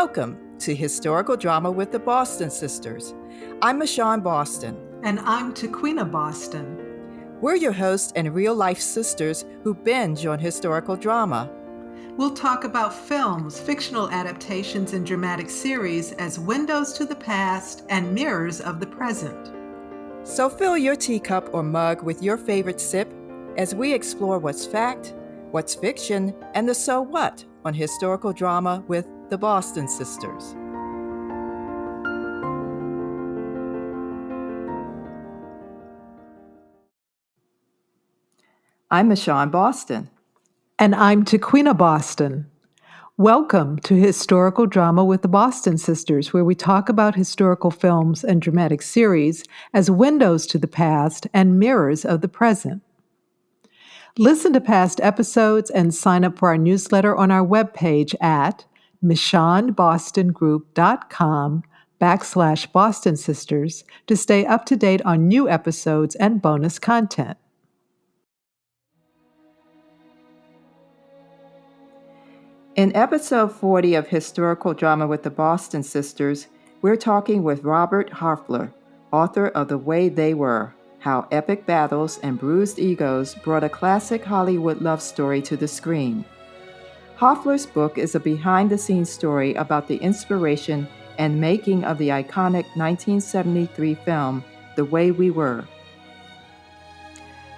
Welcome to Historical Drama with the Boston Sisters. I'm Michonne Boston. And I'm Tequina Boston. We're your hosts and real-life sisters who binge on historical drama. We'll talk about films, fictional adaptations, and dramatic series as windows to the past and mirrors of the present. So fill your teacup or mug with your favorite sip as we explore what's fact, what's fiction, and the so what on historical drama with the Boston Sisters. I'm Michonne Boston. And I'm Tequina Boston. Welcome to Historical Drama with the Boston Sisters, where we talk about historical films and dramatic series as windows to the past and mirrors of the present. Listen to past episodes and sign up for our newsletter on our webpage at michonnebostongroup.com/Boston Sisters to stay up to date on new episodes and bonus content. In episode 40 of Historical Drama with the Boston Sisters, we're talking with Robert Hofler, author of The Way They Were, How Epic Battles and Bruised Egos Brought a Classic Hollywood Love Story to the Screen. Hofler's book is a behind-the-scenes story about the inspiration and making of the iconic 1973 film, The Way We Were.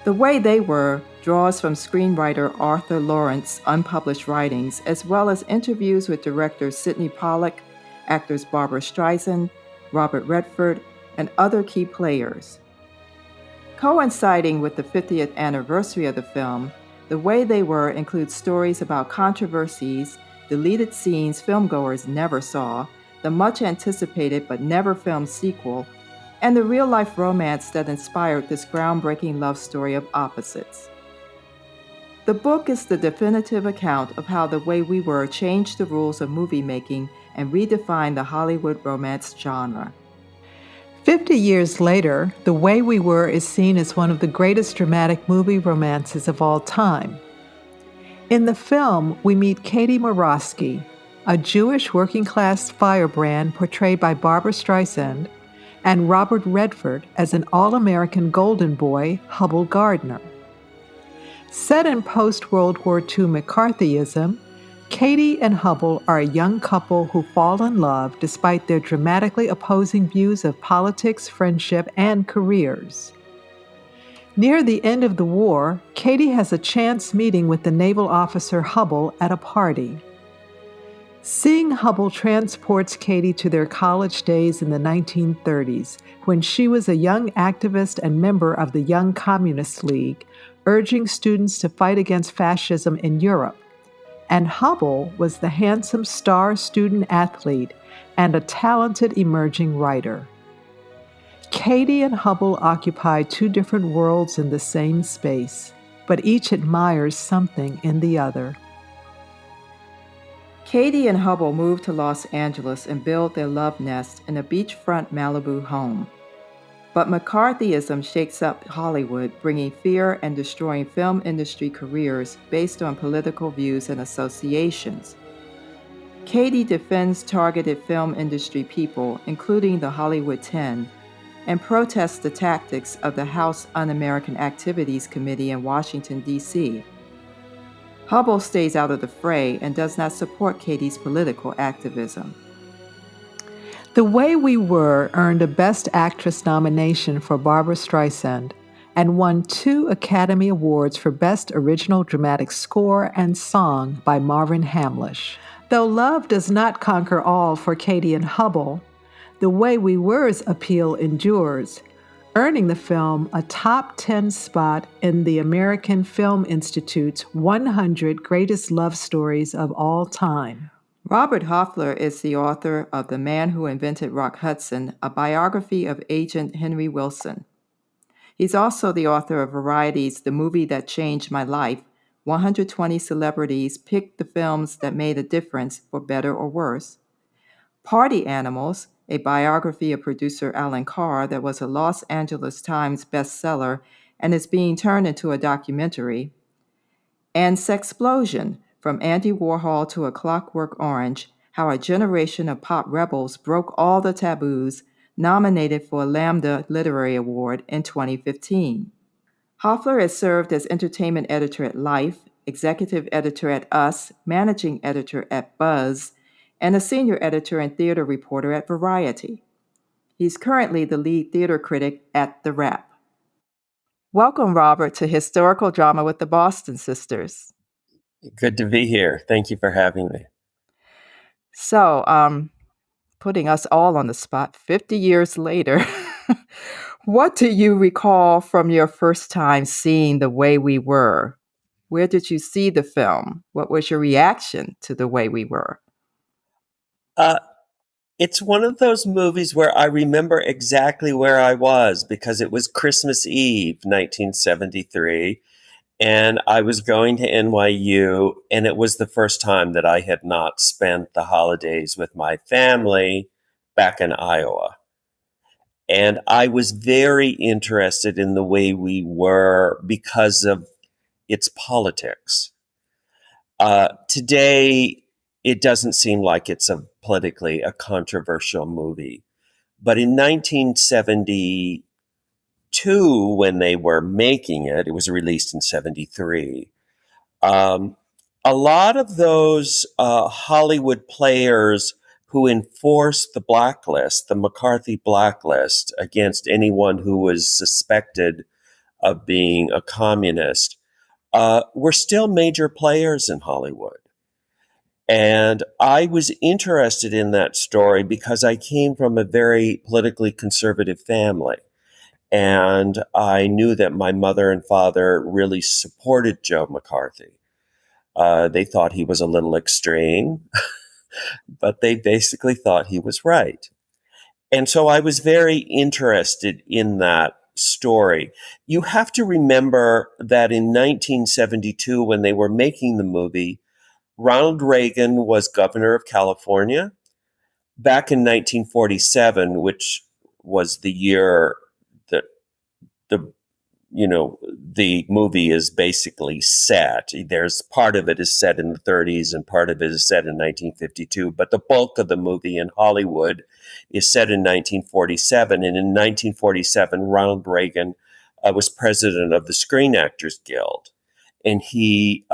The Way They Were draws from screenwriter Arthur Laurents' unpublished writings, as well as interviews with director Sydney Pollack, actors Barbra Streisand, Robert Redford, and other key players. Coinciding with the 50th anniversary of the film, The Way They Were includes stories about controversies, deleted scenes filmgoers never saw, the much-anticipated but never filmed sequel, and the real-life romance that inspired this groundbreaking love story of opposites. The book is the definitive account of how The Way We Were changed the rules of movie making and redefined the Hollywood romance genre. 50 years later, The Way We Were is seen as one of the greatest dramatic movie romances of all time. In the film, we meet Katie Morosky, a Jewish working-class firebrand portrayed by Barbra Streisand, and Robert Redford as an all-American golden boy, Hubble Gardner. Set in post-World War II McCarthyism, Katie and Hubble are a young couple who fall in love despite their dramatically opposing views of politics, friendship, and careers. Near the end of the war, Katie has a chance meeting with the naval officer Hubble at a party. Seeing Hubble transports Katie to their college days in the 1930s, when she was a young activist and member of the Young Communist League, urging students to fight against fascism in Europe. And Hubble was the handsome star student athlete and a talented emerging writer. Katie and Hubble occupy two different worlds in the same space, but each admires something in the other. Katie and Hubble move to Los Angeles and build their love nest in a beachfront Malibu home. But McCarthyism shakes up Hollywood, bringing fear and destroying film industry careers based on political views and associations. Katie defends targeted film industry people, including the Hollywood 10, and protests the tactics of the House Un-American Activities Committee in Washington, D.C. Hubble stays out of the fray and does not support Katie's political activism. The Way We Were earned a Best Actress nomination for Barbra Streisand and won 2 Academy Awards for Best Original Dramatic Score and Song by Marvin Hamlisch. Though love does not conquer all for Katie and Hubble, The Way We Were's appeal endures, earning the film a top 10 spot in the American Film Institute's 100 Greatest Love Stories of All Time. Robert Hofler is the author of The Man Who Invented Rock Hudson, a biography of Agent Henry Wilson. He's also the author of Variety's The Movie That Changed My Life, 120 Celebrities Picked the Films That Made a Difference for Better or Worse, Party Animals, a biography of producer Alan Carr that was a Los Angeles Times bestseller and is being turned into a documentary, and Sexplosion, From Andy Warhol to A Clockwork Orange, how a generation of pop rebels broke all the taboos, nominated for a Lambda Literary Award in 2015. Hofler has served as entertainment editor at Life, executive editor at Us, managing editor at Buzz, and a senior editor and theater reporter at Variety. He's currently the lead theater critic at The Wrap. Welcome, Robert, to Historical Drama with the Boston Sisters. Good to be here. Thank you for having me. So, putting us all on the spot 50 years later, what do you recall from your first time seeing The Way We Were? Where did you see the film? What was your reaction to The Way We Were? It's one of those movies where I remember exactly where I was because it was Christmas Eve, 1973, and I was going to NYU, and it was the first time that I had not spent the holidays with my family back in Iowa. And I was very interested in The Way We Were because of its politics. Today, it doesn't seem like it's politically a controversial movie. But in 1972, when they were making it, it was released in 73. A lot of those Hollywood players who enforced the blacklist, the McCarthy blacklist, against anyone who was suspected of being a communist, were still major players in Hollywood. And I was interested in that story because I came from a very politically conservative family. And I knew that my mother and father really supported Joe McCarthy. They thought he was a little extreme, but they basically thought he was right. And so I was very interested in that story. You have to remember that in 1972, when they were making the movie, Ronald Reagan was governor of California. Back in 1947, which was the year that the movie is basically set. There's part of it is set in the 30s and part of it is set in 1952, but the bulk of the movie in Hollywood is set in 1947. And in 1947, Ronald Reagan was president of the Screen Actors Guild, and he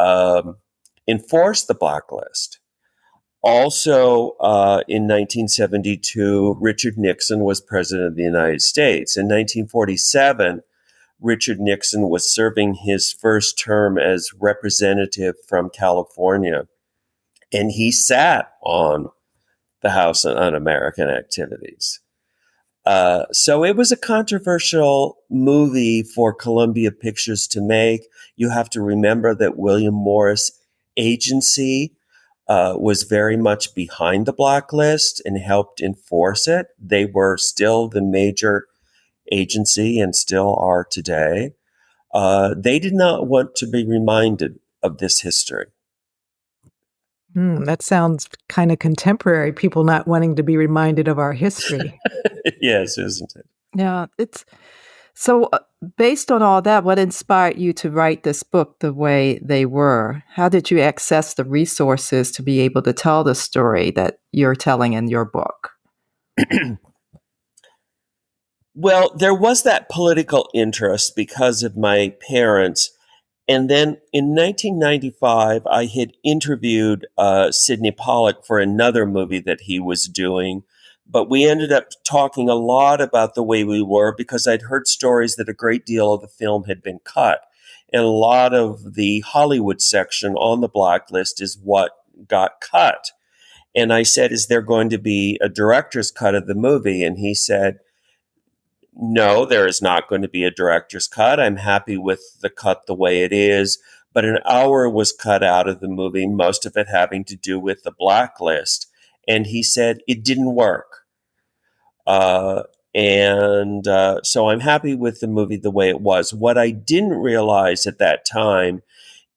enforced the blacklist. Also, in 1972, Richard Nixon was president of the United States. In 1947, Richard Nixon was serving his first term as representative from California, and he sat on the House on Un-American Activities. So it was a controversial movie for Columbia Pictures to make. You have to remember that William Morris Agency was very much behind the blacklist and helped enforce it. They were still the major agency and still are today. They did not want to be reminded of this history. That sounds kind of contemporary, people not wanting to be reminded of our history. Yes, isn't it? Yeah, it's so based on all that, what inspired you to write this book, The Way They Were? How did you access the resources to be able to tell the story that you're telling in your book? Well, there was that political interest because of my parents. And then in 1995, I had interviewed Sydney Pollack for another movie that he was doing. But we ended up talking a lot about The Way We Were because I'd heard stories that a great deal of the film had been cut. And a lot of the Hollywood section on the blacklist is what got cut. And I said, is there going to be a director's cut of the movie? And he said, no, there is not going to be a director's cut. I'm happy with the cut the way it is. But an hour was cut out of the movie, most of it having to do with the blacklist. And he said it didn't work. So I'm happy with the movie the way it was. What I didn't realize at that time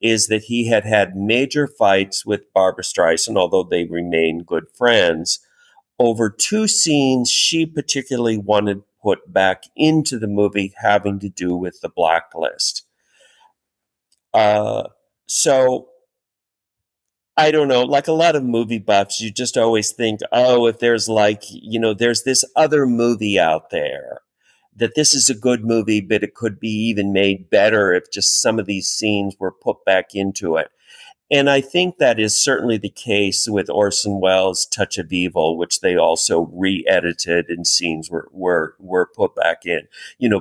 is that he had had major fights with Barbra Streisand, although they remain good friends, over two scenes she particularly wanted put back into the movie having to do with the blacklist. So I don't know, like a lot of movie buffs, you just always think, oh, if there's there's this other movie out there, that this is a good movie, but it could be even made better if just some of these scenes were put back into it. And I think that is certainly the case with Orson Welles' Touch of Evil, which they also re-edited and scenes were put back in.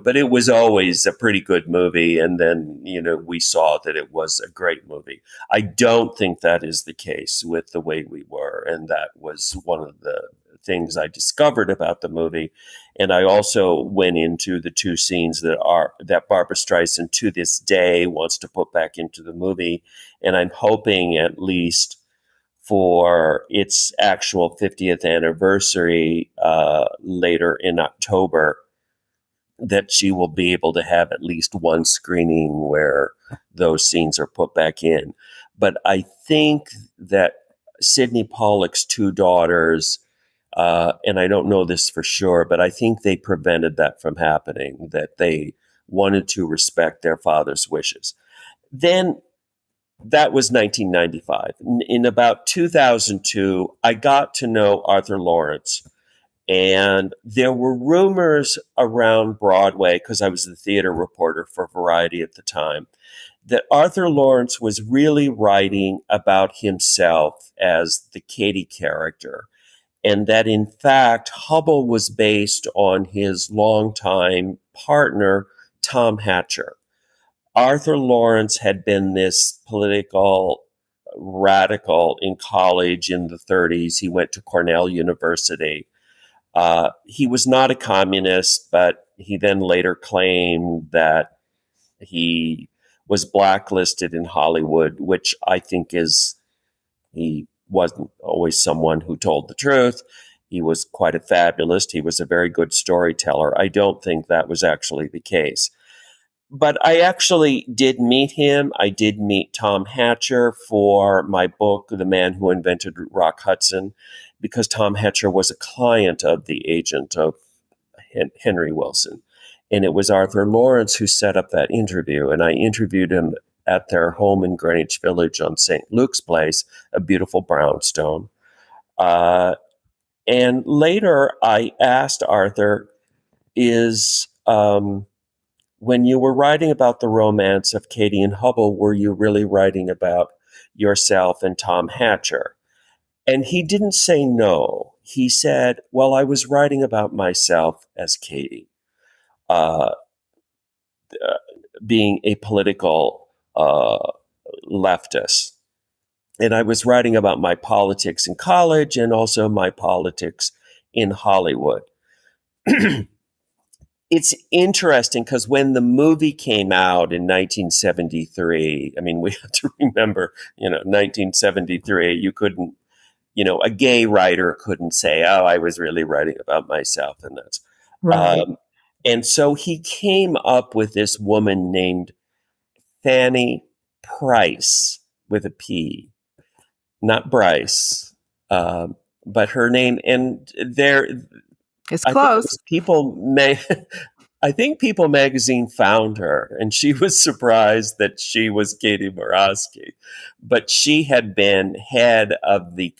But it was always a pretty good movie. And then, we saw that it was a great movie. I don't think that is the case with The Way We Were. And that was one of the things I discovered about the movie. And I also went into the two scenes that Barbra Streisand to this day wants to put back into the movie. And I'm hoping at least for its actual 50th anniversary later in October that she will be able to have at least one screening where those scenes are put back in. But I think that Sydney Pollack's two daughters, and I don't know this for sure, but I think they prevented that from happening, that they wanted to respect their father's wishes. Then that was 1995. In about 2002, I got to know Arthur Laurents. And there were rumors around Broadway, because I was the theater reporter for Variety at the time, that Arthur Laurents was really writing about himself as the Katie character. And that, in fact, Hubble was based on his longtime partner, Tom Hatcher. Arthur Laurents had been this political radical in college in the 30s. He went to Cornell University. He was not a communist, but he then later claimed that he was blacklisted in Hollywood, which I think he wasn't always someone who told the truth. He was quite a fabulist. He was a very good storyteller. I don't think that was actually the case. But I actually did meet him. I did meet Tom Hatcher for my book, The Man Who Invented Rock Hudson, because Tom Hatcher was a client of the agent of Henry Wilson. And it was Arthur Laurents who set up that interview. And I interviewed him at their home in Greenwich Village on St. Luke's Place, a beautiful brownstone. And later I asked Arthur, when you were writing about the romance of Katie and Hubble, were you really writing about yourself and Tom Hatcher? And he didn't say no. He said, well, I was writing about myself as Katie, being a political leftist. And I was writing about my politics in college and also my politics in Hollywood. It's interesting because when the movie came out in 1973, I mean, we have to remember, 1973, you couldn't, a gay writer couldn't say, oh, I was really writing about myself. And that's Right. and so he came up with this woman named Fanny Price with a P, not Bryce, but her name. And It's I think it close. was I think People magazine found her, and she was surprised that she was Katie Murawski. But she had been head of the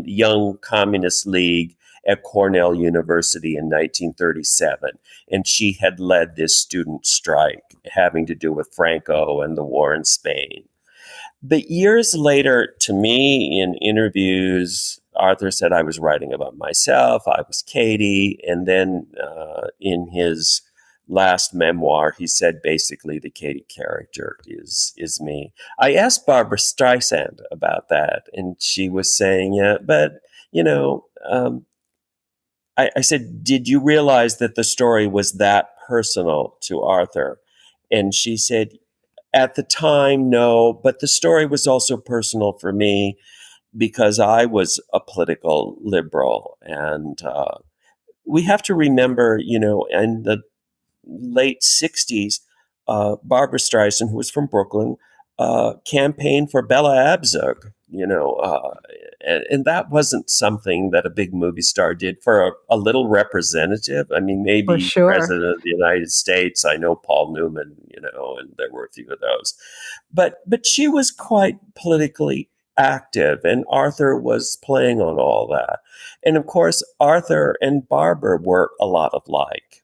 Young Communist League at Cornell University in 1937, and she had led this student strike having to do with Franco and the war in Spain. But years later, to me, in interviews, Arthur said I was writing about myself. I was Katie. And then in his last memoir, he said basically the Katie character is me. I asked Barbra Streisand about that, and she was saying, yeah, but, I said, did you realize that the story was that personal to Arthur? And she said, at the time, no, but the story was also personal for me because I was a political liberal. And we have to remember, in the late 60s, Barbra Streisand, who was from Brooklyn, campaigned for Bella Abzug, and that wasn't something that a big movie star did for a little representative. I mean, For maybe sure. President of the United States. I know Paul Newman, and there were a few of those. But she was quite politically active, and Arthur was playing on all that. And of course, Arthur and Barbara were a lot alike.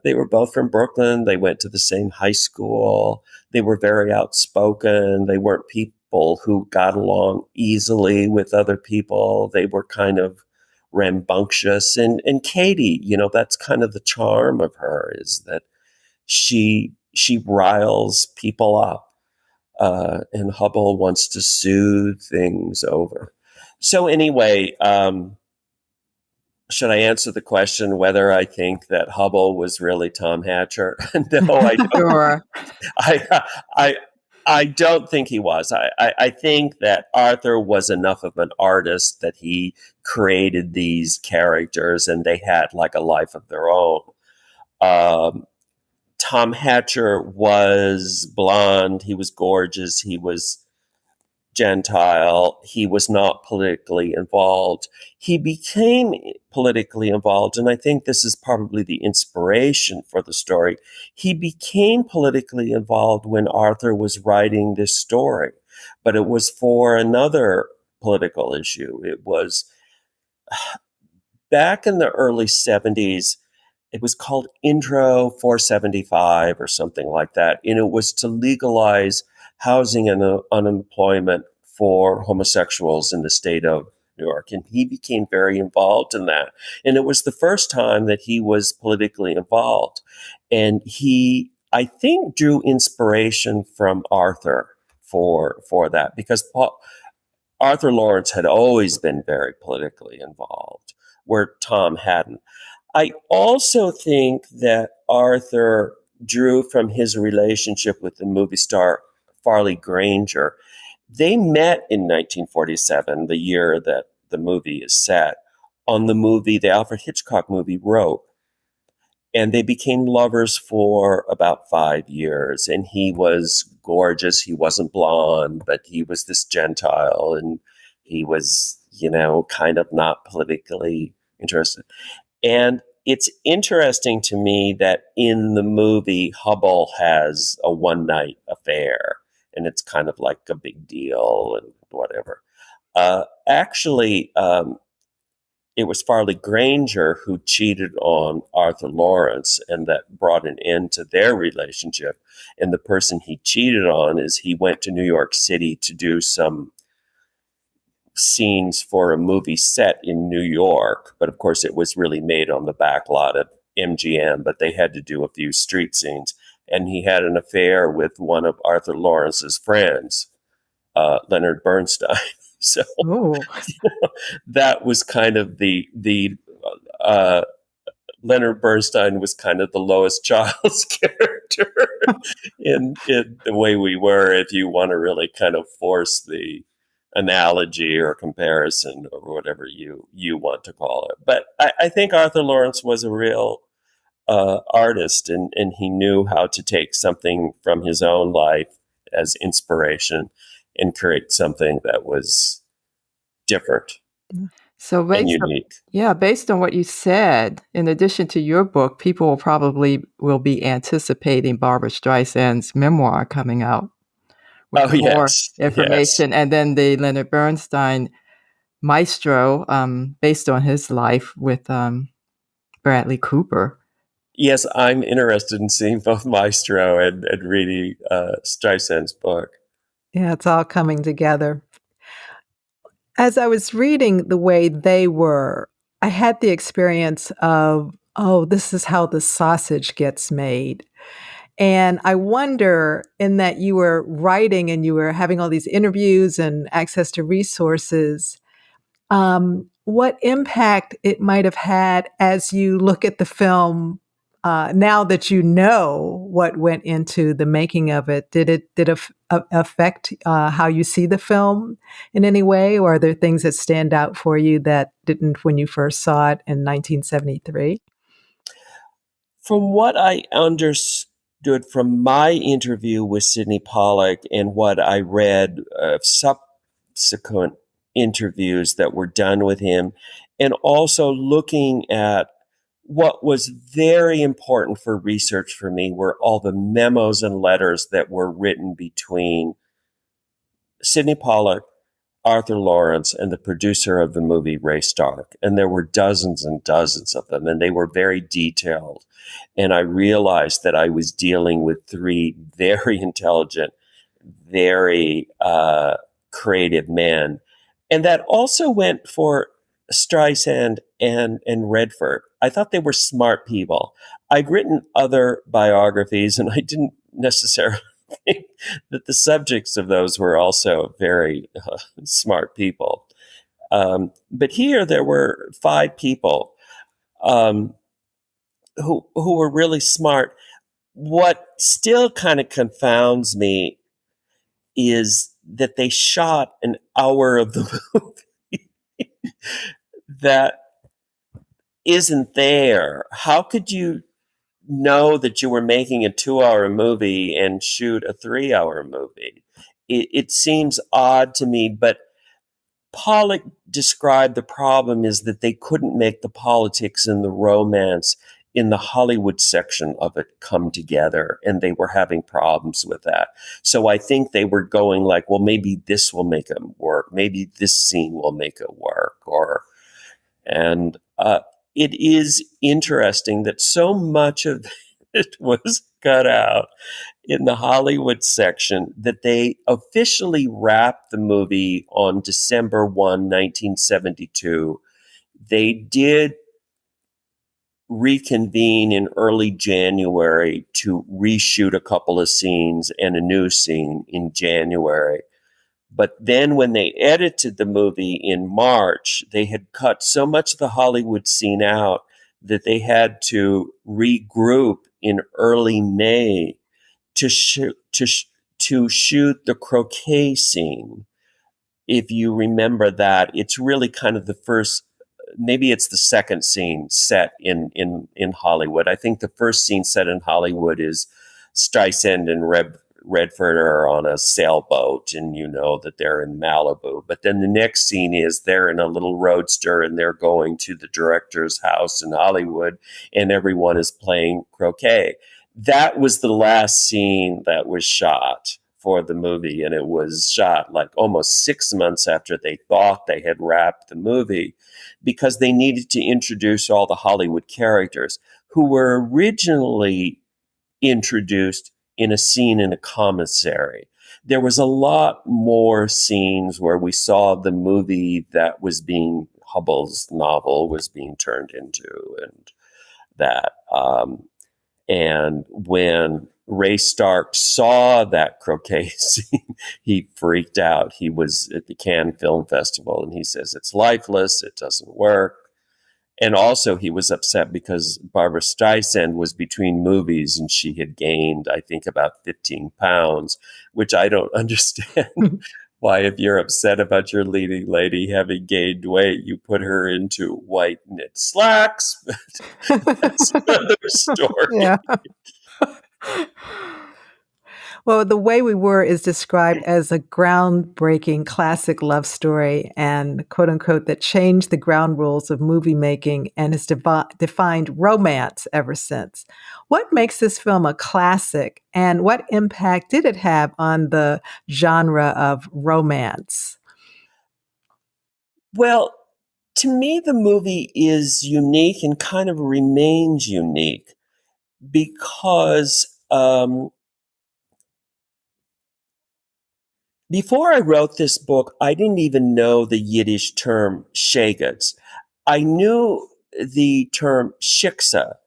They were both from Brooklyn. They went to the same high school. They were very outspoken. They weren't people who got along easily with other people. They were kind of rambunctious. And Katie, that's kind of the charm of her, is that she riles people up. And Hubble wants to soothe things over. So anyway, should I answer the question whether I think that Hubble was really Tom Hatcher? No, I don't. Sure. I don't think he was. I think that Arthur was enough of an artist that he created these characters and they had like a life of their own. Tom Hatcher was blonde. He was gorgeous. He was Gentile. He was not politically involved. He became politically involved, and I think this is probably the inspiration for the story. He became politically involved when Arthur was writing this story, but it was for another political issue. It was back in the early 70s. It was called Intro 475 or something like that, and it was to legalize housing and unemployment for homosexuals in the state of New York. And he became very involved in that. And it was the first time that he was politically involved. And he, I think, drew inspiration from Arthur for that, because Arthur Laurents had always been very politically involved, where Tom hadn't. I also think that Arthur drew from his relationship with the movie star Farley Granger. They met in 1947, the year that the movie is set, on the Alfred Hitchcock movie Rope. And they became lovers for about 5 years. And he was gorgeous. He wasn't blonde, but he was this Gentile. And he was, kind of not politically interested. And it's interesting to me that in the movie, Hubble has a one-night affair, and it's kind of like a big deal and whatever. Actually, it was Farley Granger who cheated on Arthur Laurents, and that brought an end to their relationship. And the person he cheated on he went to New York City to do some scenes for a movie set in New York, but of course it was really made on the back lot of MGM, but they had to do a few street scenes. And he had an affair with one of Arthur Lawrence's friends, Leonard Bernstein. So that was kind of the Leonard Bernstein was kind of the Lois Childs character in The Way We Were, if you want to really kind of force the analogy or comparison or whatever you want to call it. But I think Arthur Laurents was a real artist, and he knew how to take something from his own life as inspiration and create something that was different So and unique. based on what you said, in addition to your book, people will be anticipating Barbra Streisand's memoir coming out. With more information. Yes. And then the Leonard Bernstein Maestro, based on his life with Bradley Cooper. Yes, I'm interested in seeing both Maestro and reading Streisand's book. Yeah, it's all coming together. As I was reading The Way They Were, I had the experience of, this is how the sausage gets made. And I wonder, in that you were writing and you were having all these interviews and access to resources, what impact it might have had as you look at the film now that you know what went into the making of it. Did it affect how you see the film in any way? Or are there things that stand out for you that didn't when you first saw it in 1973? From what I understood from my interview with Sydney Pollack and what I read of subsequent interviews that were done with him, and also looking at what was very important for research for me were all the memos and letters that were written between Sydney Pollack, Arthur Laurents, and the producer of the movie, Ray Stark. And there were dozens and dozens of them, and they were very detailed. And I realized that I was dealing with three very intelligent, very creative men. And that also went for Streisand and Redford. I thought they were smart people. I'd written other biographies, and I didn't necessarily think that the subjects of those were also very smart people. But here there were five people who were really smart. What still kind of confounds me is that they shot an hour of the movie that isn't there. How could you know that you were making a 2-hour movie and shoot a 3-hour movie? It seems odd to me, but Pollock described the problem is that they couldn't make the politics and the romance in the Hollywood section of it come together, and they were having problems with that. So I think they were going like, well, maybe this will make it work. Maybe this scene will make it work. And it is interesting that so much of it was cut out in the Hollywood section that they officially wrapped the movie on December 1, 1972. They did reconvene in early January to reshoot a couple of scenes and a new scene in January. But then when they edited the movie in March, they had cut so much of the Hollywood scene out that they had to regroup in early May to shoot the croquet scene. If you remember that, it's really kind of the first, maybe it's the second scene set in Hollywood. I think the first scene set in Hollywood is Streisand and Redford are on a sailboat, and you know that they're in Malibu. But then the next scene is they're in a little roadster and they're going to the director's house in Hollywood, and everyone is playing croquet. That was the last scene that was shot for the movie, and it was shot like almost 6 months after they thought they had wrapped the movie, because they needed to introduce all the Hollywood characters who were originally introduced in a scene in a commissary. There was a lot more scenes where we saw the movie that was being, Hubbell's novel was being turned into, and that. And when Ray Stark saw that croquet scene, he freaked out. He was at the Cannes Film Festival, and he says, it's lifeless, it doesn't work. And also he was upset because Barbra Streisand was between movies and she had gained, I think, about 15 pounds, which I don't understand. Why, if you're upset about your leading lady having gained weight, you put her into white knit slacks. But that's another story. Yeah. Well, The Way We Were is described as a groundbreaking classic love story and, quote unquote, that changed the ground rules of movie making and has defined romance ever since. What makes this film a classic, and what impact did it have on the genre of romance? Well, to me, the movie is unique and kind of remains unique because before I wrote this book, I didn't even know the Yiddish term shagetz. I knew the term shiksa,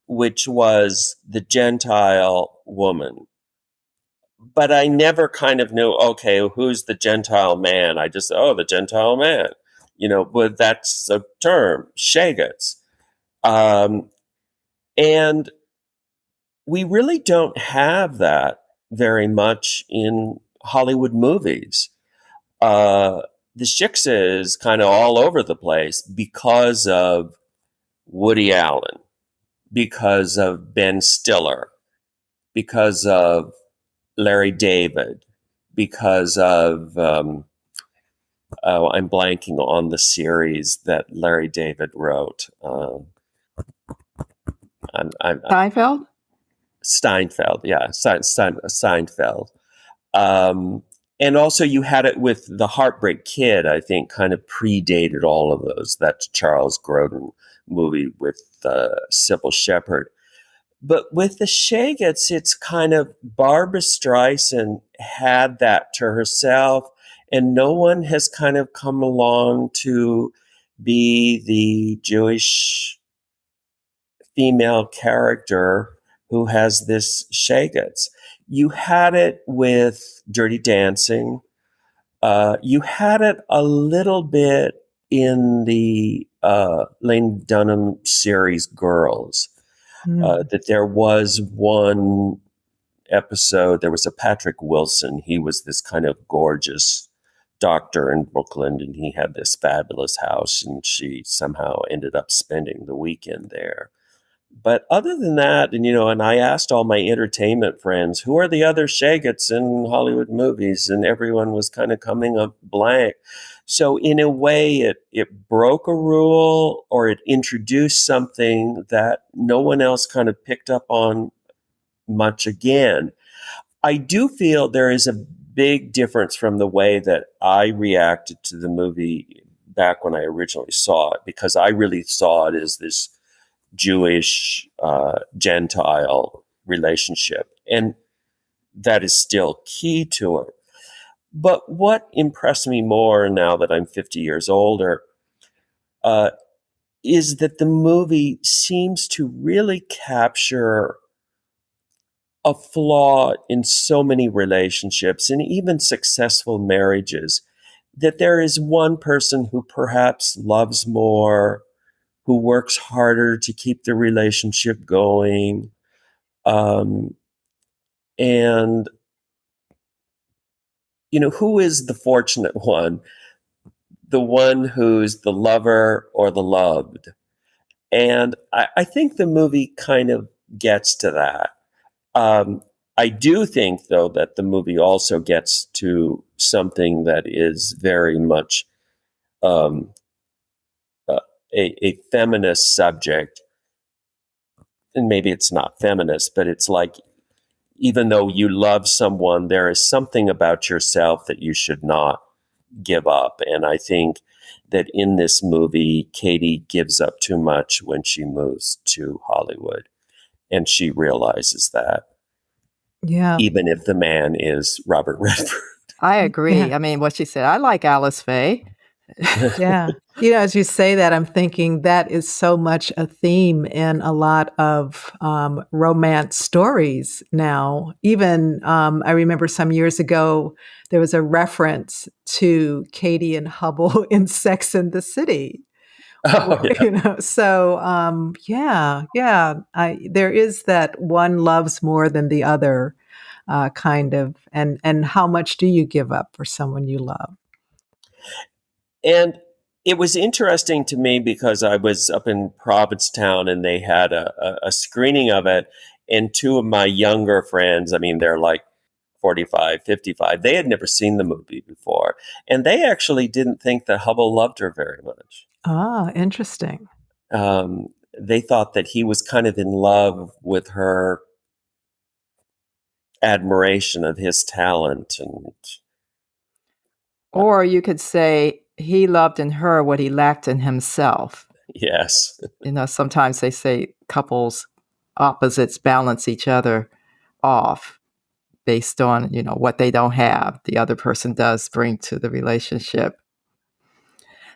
which was the Gentile woman. But I never kind of knew, okay, who's the Gentile man? I just, the Gentile man. But that's a term, shagetz. And we really don't have that very much in Hollywood movies. The shiksa is kind of all over the place because of Woody Allen, because of Ben Stiller, because of Larry David, because of I'm blanking on the series that Larry David wrote. Seinfeld? Steinfeld, yeah, Seinfeld. And also you had it with The Heartbreak Kid, I think kind of predated all of those. That's Charles Grodin movie with Sybil Shepherd. But with the Shagets, it's kind of Barbra Streisand had that to herself, and no one has kind of come along to be the Jewish female character who has this Shagets. You had it with Dirty Dancing. You had it a little bit in the Lane Dunham series Girls. That there was one episode, there was a Patrick Wilson. He was this kind of gorgeous doctor in Brooklyn, and he had this fabulous house, and she somehow ended up spending the weekend there. But other than that, and I asked all my entertainment friends, who are the other Shagets in Hollywood movies? And everyone was kind of coming up blank. So in a way, it broke a rule, or it introduced something that no one else kind of picked up on much again. I do feel there is a big difference from the way that I reacted to the movie back when I originally saw it, because I really saw it as this Jewish Gentile relationship, and that is still key to it. But what impressed me more now that I'm 50 years older is that the movie seems to really capture a flaw in so many relationships and even successful marriages, that there is one person who perhaps loves more, who works harder to keep the relationship going. And, who is the fortunate one? The one who's the lover or the loved? And I think the movie kind of gets to that. I do think, though, that the movie also gets to something that is very much a feminist subject. And maybe it's not feminist, but it's like, even though you love someone, there is something about yourself that you should not give up. And I think that in this movie, Katie gives up too much when she moves to Hollywood. And she realizes that. Yeah. Even if the man is Robert Redford. I agree. Yeah. I mean, what she said, I like Alice Faye. Yeah. As you say that, I'm thinking that is so much a theme in a lot of romance stories now. Even I remember some years ago, there was a reference to Katie and Hubble in Sex and the City. Oh, yeah. So there is that one loves more than the other kind of, and how much do you give up for someone you love? And it was interesting to me because I was up in Provincetown and they had a screening of it. And two of my younger friends, I mean, they're like 45, 55, they had never seen the movie before. And they actually didn't think that Hubble loved her very much. Ah, interesting. They thought that he was kind of in love with her admiration of his talent. Or you could say he loved in her what he lacked in himself. Yes. Sometimes they say couples, opposites balance each other off based on, what they don't have, the other person does bring to the relationship.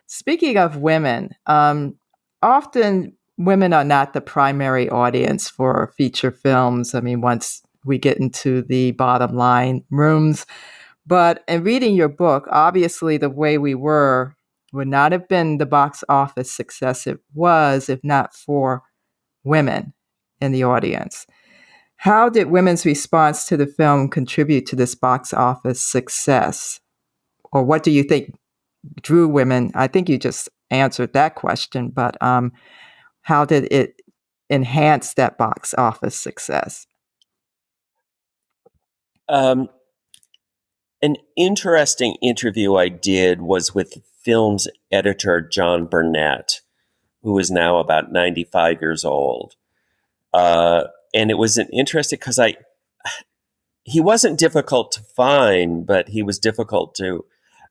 Speaking of women, often women are not the primary audience for feature films. I mean, once we get into the bottom line rooms. But in reading your book, obviously The Way We Were would not have been the box office success it was if not for women in the audience. How did women's response to the film contribute to this box office success? Or what do you think drew women? I think you just answered that question, but how did it enhance that box office success? An interesting interview I did was with film's editor, John Burnett, who is now about 95 years old. And it was an interesting because he wasn't difficult to find, but he was difficult to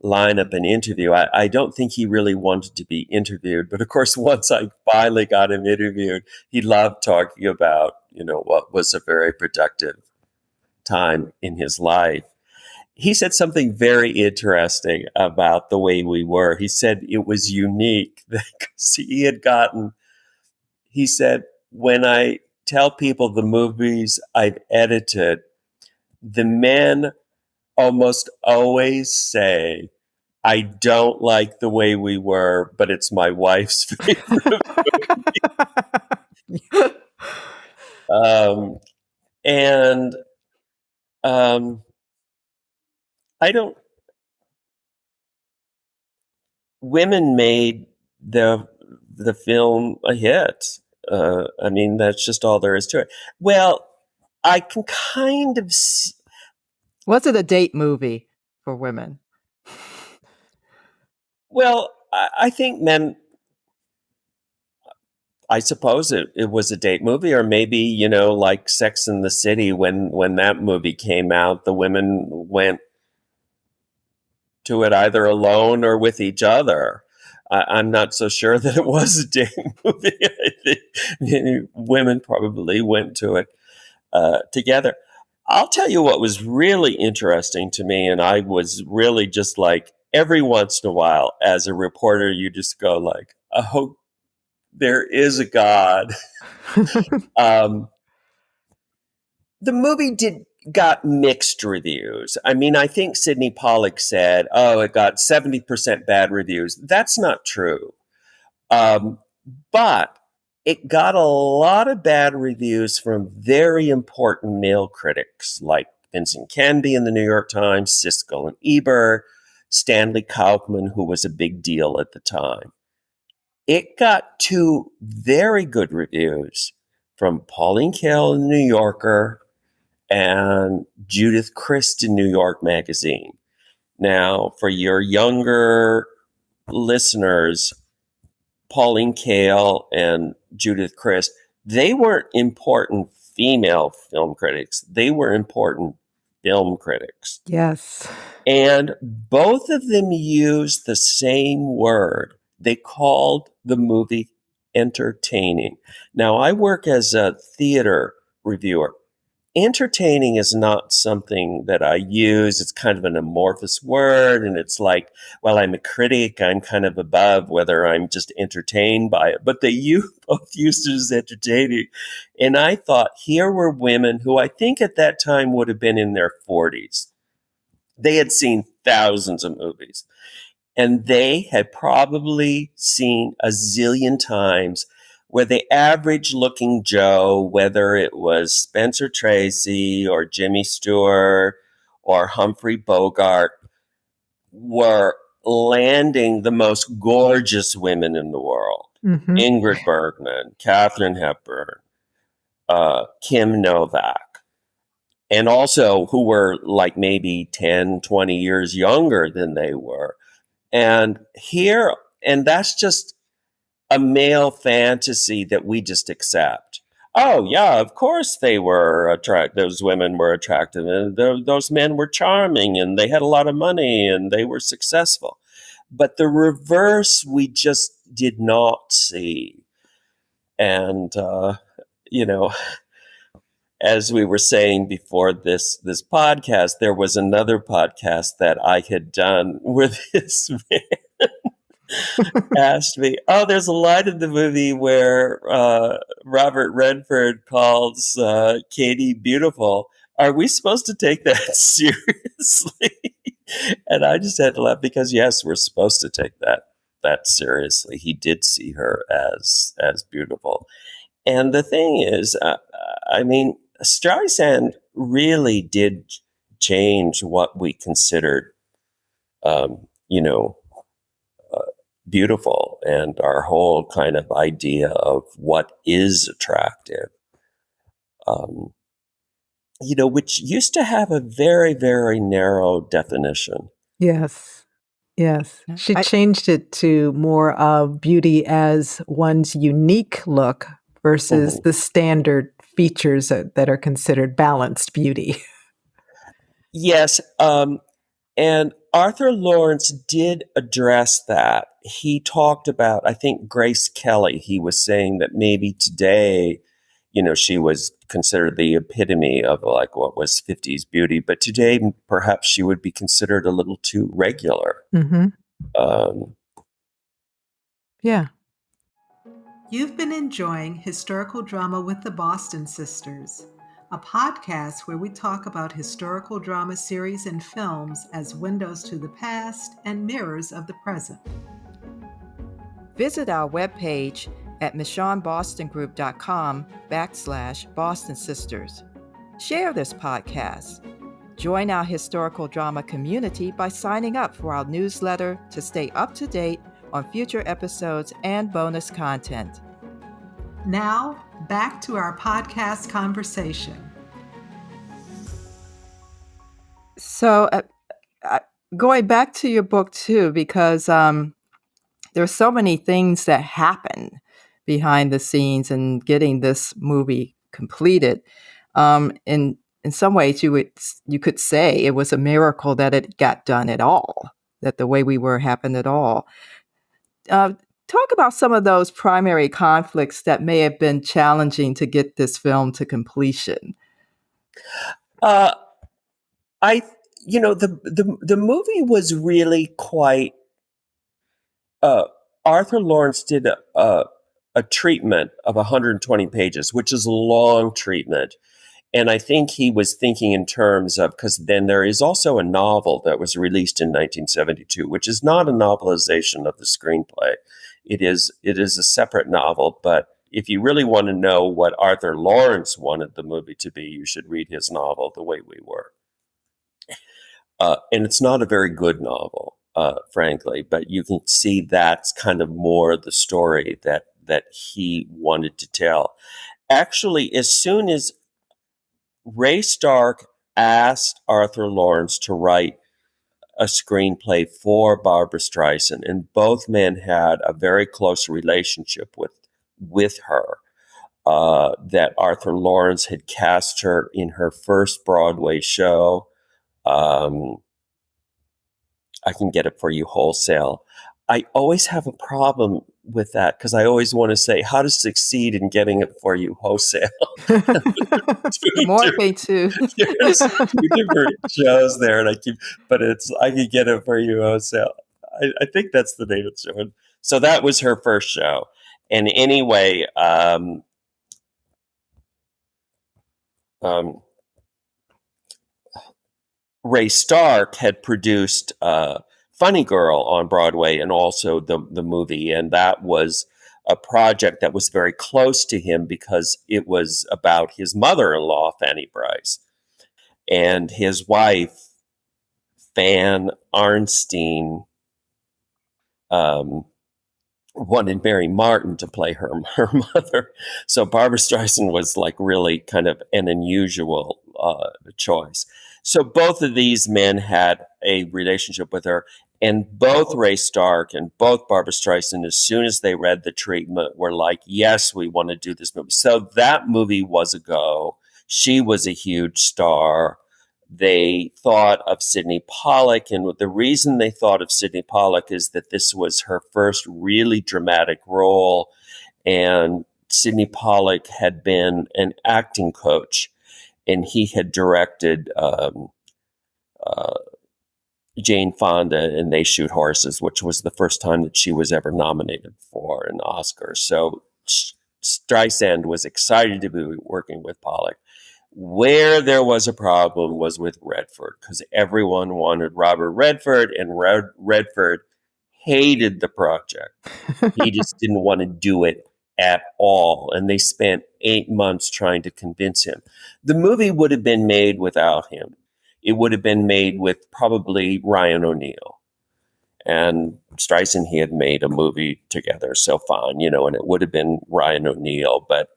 line up an interview. I don't think he really wanted to be interviewed, but of course, once I finally got him interviewed, he loved talking about, what was a very productive time in his life. He said something very interesting about the way we were. He said it was unique because he said, when I tell people the movies I've edited, the men almost always say, I don't like the way we were, but it's my wife's favorite. And I don't, women made the film a hit. I mean, that's just all there is to it. Well, I can kind of see. Was it a date movie for women? Well, I think men, I suppose it was a date movie, or maybe, like Sex and the City, when that movie came out, the women went to it either alone or with each other. I'm not so sure that it was a date movie. I think women probably went to it together. I'll tell you what was really interesting to me, and I was really just like, every once in a while, as a reporter, you just go like, oh, there is a God. The movie got mixed reviews. I mean, I think Sydney Pollack said, it got 70% bad reviews. That's not true. But it got a lot of bad reviews from very important male critics like Vincent Canby in the New York Times, Siskel and Ebert, Stanley Kaufman, who was a big deal at the time. It got 2 very good reviews from Pauline Kael in the New Yorker and Judith Crist in New York Magazine. Now, for your younger listeners, Pauline Kael and Judith Crist, they weren't important female film critics. They were important film critics. Yes. And both of them used the same word. They called the movie entertaining. Now, I work as a theater reviewer. Entertaining is not something that I use. It's kind of an amorphous word. And it's like, well, I'm a critic. I'm kind of above whether I'm just entertained by it. But both used it as entertaining. And I thought, here were women who I think at that time would have been in their 40s. They had seen thousands of movies. And they had probably seen a zillion times where the average looking Joe, whether it was Spencer Tracy or Jimmy Stewart or Humphrey Bogart, were landing the most gorgeous women in the world. Mm-hmm. Ingrid Bergman, Katharine Hepburn, Kim Novak, and also who were like maybe 10, 20 years younger than they were. And that's just a male fantasy that we just accept. Oh, yeah, of course they were those women were attractive, and those men were charming, and they had a lot of money, and they were successful. But the reverse, we just did not see. And, as we were saying before this podcast, there was another podcast that I had done where this man asked me, there's a line in the movie where Robert Redford calls Katie beautiful. Are we supposed to take that seriously? And I just had to laugh because, yes, we're supposed to take that seriously. He did see her as beautiful. And the thing is, Streisand really did change what we considered, beautiful, and our whole kind of idea of what is attractive, which used to have a very, very narrow definition. Yes. Yes. She changed it to more of beauty as one's unique look versus the standard features that are considered balanced beauty. Yes, and Arthur Laurents did address that. He talked about, I think, Grace Kelly. He was saying that maybe today, she was considered the epitome of like what was 50s beauty, but today perhaps she would be considered a little too regular. Mm-hmm. Um, Yeah. You've been enjoying Historical Drama with the Boston Sisters, a podcast where we talk about historical drama series and films as windows to the past and mirrors of the present. Visit our webpage at michonnebostongroup.com/Boston Sisters. Share this podcast. Join our historical drama community by signing up for our newsletter to stay up to date on future episodes and bonus content. Now, back to our podcast conversation. So, going back to your book too, because there's so many things that happen behind the scenes in getting this movie completed. In some ways, you could say it was a miracle that it got done at all, that The Way We Were happened at all. Talk about some of those primary conflicts that may have been challenging to get this film to completion. the movie was really quite. Arthur Laurents did a treatment of 120 pages, which is a long treatment. And I think he was thinking in terms of, because then there is also a novel that was released in 1972, which is not a novelization of the screenplay. It is a separate novel, but if you really want to know what Arthur Laurents wanted the movie to be, you should read his novel, The Way We Were. And it's not a very good novel, frankly, but you can see that's kind of more the story that he wanted to tell. Actually, as soon as Ray Stark asked Arthur Laurents to write a screenplay for Barbra Streisand, and both men had a very close relationship with her. That Arthur Laurents had cast her in her first Broadway show. I can get it for you wholesale. I always have a problem with that because I always want to say how to succeed in getting it for you wholesale. Morphine too. There's two different shows there, and I can get it for you wholesale. I think that's the name of the show. So that was her first show, and anyway, Ray Stark had produced Funny Girl on Broadway and also the movie, and that was a project that was very close to him because it was about his mother-in-law, Fanny Brice, and his wife, Fan Arnstein, wanted Mary Martin to play her mother. So Barbra Streisand was like really kind of an unusual choice. So both of these men had a relationship with her, and both Ray Stark and both Barbra Streisand, as soon as they read the treatment, were like, yes, we want to do this movie. So that movie was a go. She was a huge star. They thought of Sydney Pollack, and the reason they thought of Sydney Pollack is that this was her first really dramatic role, and Sydney Pollack had been an acting coach, and he had directed Jane Fonda in They Shoot Horses, which was the first time that she was ever nominated for an Oscar. So Streisand was excited to be working with Pollack. Where there was a problem was with Redford, because everyone wanted Robert Redford, and Redford hated the project. He just didn't want to do it at all. And they spent 8 months trying to convince him. The movie would have been made without him. It would have been made with probably Ryan O'Neal. And Streisand, he had made a movie together, so fine, and it would have been Ryan O'Neal. But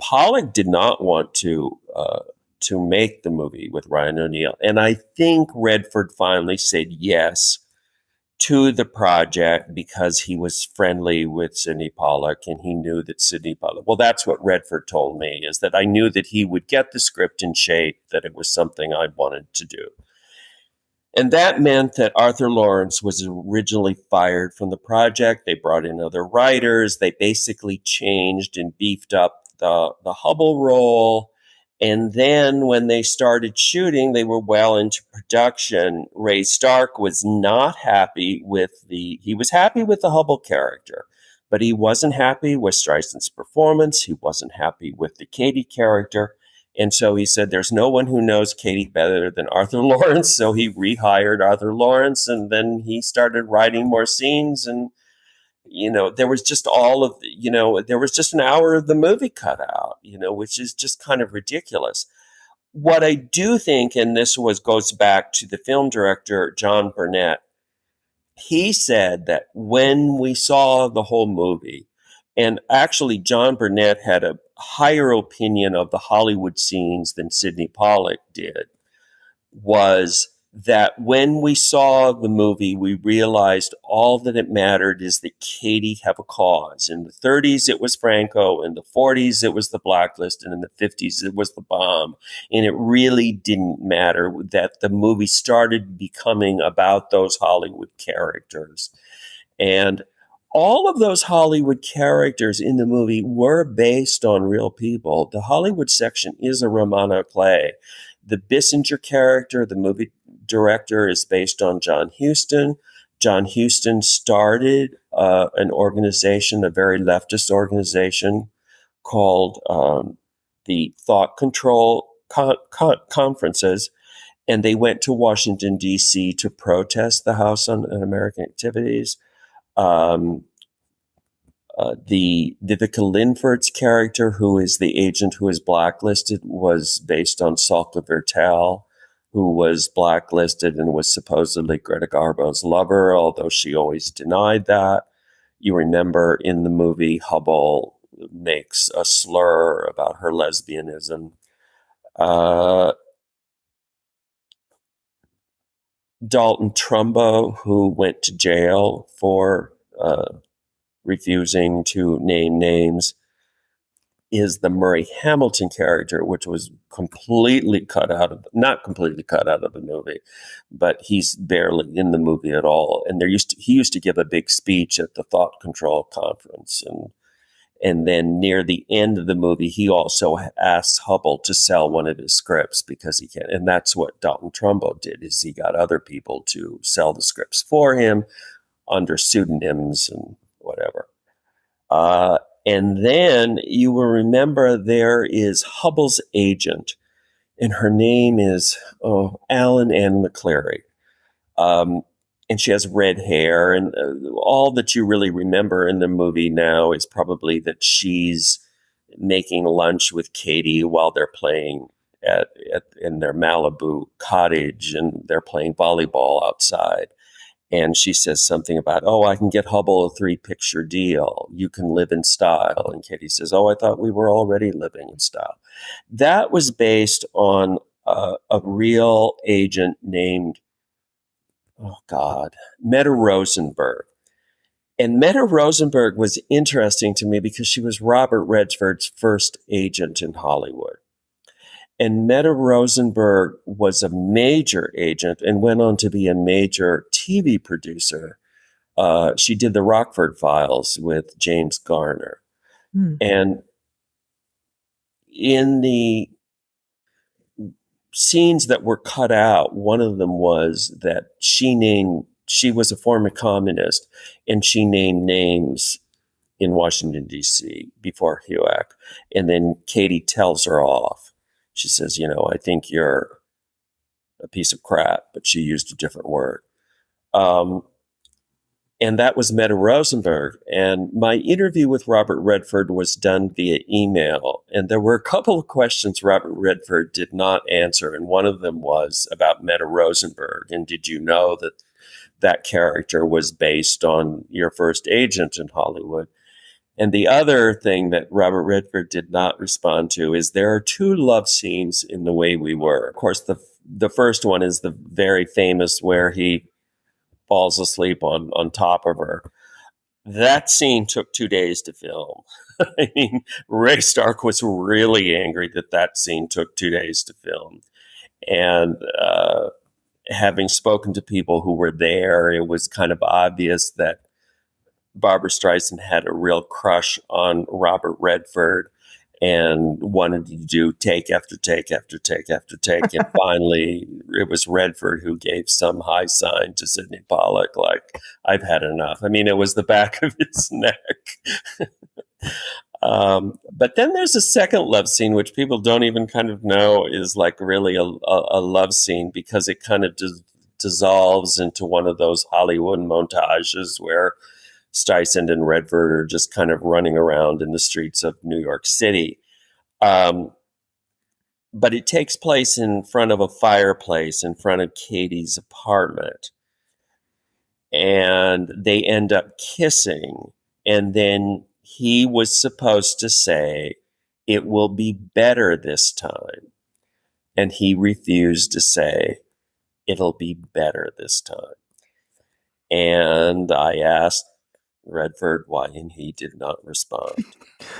Pollack did not want to make the movie with Ryan O'Neal. And I think Redford finally said yes to the project because he was friendly with Sydney Pollack, and he knew that Sydney Pollack, well, that's what Redford told me, is that I knew that he would get the script in shape, that it was something I wanted to do. And that meant that Arthur Laurents was originally fired from the project. They brought in other writers. They basically changed and beefed up the Hubble role. And then when they started shooting, they were well into production. Ray Stark was not happy he was happy with the Hubble character, but he wasn't happy with Streisand's performance. He wasn't happy with the Katie character. And so he said, there's no one who knows Katie better than Arthur Laurents. So he rehired Arthur Laurents, and then he started writing more scenes. And, there was just there was just an hour of the movie cut out, which is just kind of ridiculous. What I do think, and this goes back to the film director, John Burnett, he said that when we saw the whole movie, and actually John Burnett had a higher opinion of the Hollywood scenes than Sydney Pollack did, was that when we saw the movie, we realized all that it mattered is that Katie have a cause. In the 30s, it was Franco. In the 40s, it was the Blacklist. And in the 50s, it was the bomb. And it really didn't matter that the movie started becoming about those Hollywood characters. And all of those Hollywood characters in the movie were based on real people. The Hollywood section is a Romano play. The Bissinger character, the movie director, is based on John Huston. John Huston started an organization, a very leftist organization called the Thought Control Conferences, and they went to Washington, D.C. to protest the House on American Activities. The Vivica Linford's character, who is the agent who is blacklisted, was based on Salka Vertel, who was blacklisted and was supposedly Greta Garbo's lover, although she always denied that. You remember in the movie, Hubble makes a slur about her lesbianism. Dalton Trumbo, who went to jail for refusing to name names, is the Murray Hamilton character, which was not completely cut out of the movie, but he's barely in the movie at all. And he used to give a big speech at the Thought Control Conference. And then near the end of the movie, he also asks Hubble to sell one of his scripts because he can't. And that's what Dalton Trumbo did, is he got other people to sell the scripts for him under pseudonyms and whatever. And then you will remember there is Hubble's agent, and her name is Alan Ann McCleary. And she has red hair, and all that you really remember in the movie now is probably that she's making lunch with Katie while they're playing in their Malibu cottage, and they're playing volleyball outside. And she says something about, I can get Hubble a 3-picture deal. You can live in style. And Katie says, I thought we were already living in style. That was based on a real agent named, Meta Rosenberg. And Meta Rosenberg was interesting to me because she was Robert Redford's first agent in Hollywood. And Meta Rosenberg was a major agent and went on to be a major TV producer. She did the Rockford Files with James Garner. And in the scenes that were cut out, one of them was that she was a former communist, and she named names in Washington, D.C. before HUAC. And then Katie tells her off. She says, I think you're a piece of crap, but she used a different word. And that was Meta Rosenberg. And my interview with Robert Redford was done via email. And there were a couple of questions Robert Redford did not answer. And one of them was about Meta Rosenberg. And did you know that character was based on your first agent in Hollywood? And the other thing that Robert Redford did not respond to is there are 2 love scenes in The Way We Were. Of course, the first one is the very famous where he falls asleep on top of her. That scene took 2 days to film. I mean, Ray Stark was really angry that scene took 2 days to film. And having spoken to people who were there, it was kind of obvious that Barbra Streisand had a real crush on Robert Redford and wanted to do take after take after take after take. And finally, it was Redford who gave some high sign to Sydney Pollack, like, I've had enough. I mean, it was the back of his neck. But then there's a second love scene, which people don't even kind of know is like really a love scene, because it kind of dissolves into one of those Hollywood montages where Streisand and Redford are just kind of running around in the streets of New York City. But it takes place in front of a fireplace in front of Katie's apartment. And they end up kissing. And then he was supposed to say, "It will be better this time." And he refused to say, "It'll be better this time." And I asked Redford why, and he did not respond.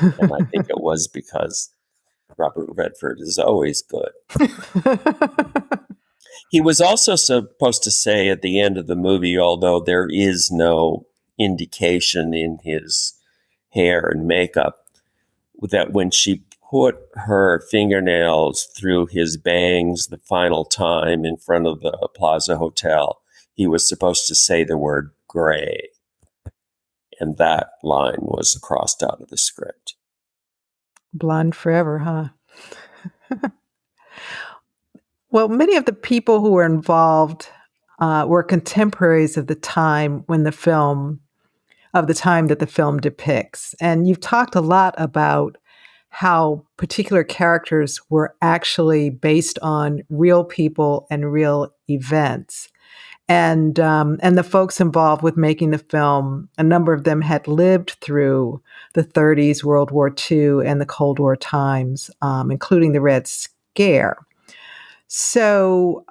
And I think it was because Robert Redford is always good. He was also supposed to say at the end of the movie, although there is no indication in his hair and makeup, that when she put her fingernails through his bangs the final time in front of the Plaza Hotel, he was supposed to say the word gray. And that line was crossed out of the script. Blonde forever, huh? Well, many of the people who were involved were contemporaries of the time that the film depicts. And you've talked a lot about how particular characters were actually based on real people and real events. And the folks involved with making the film, a number of them had lived through the 30s, World War II, and the Cold War times, including the Red Scare. So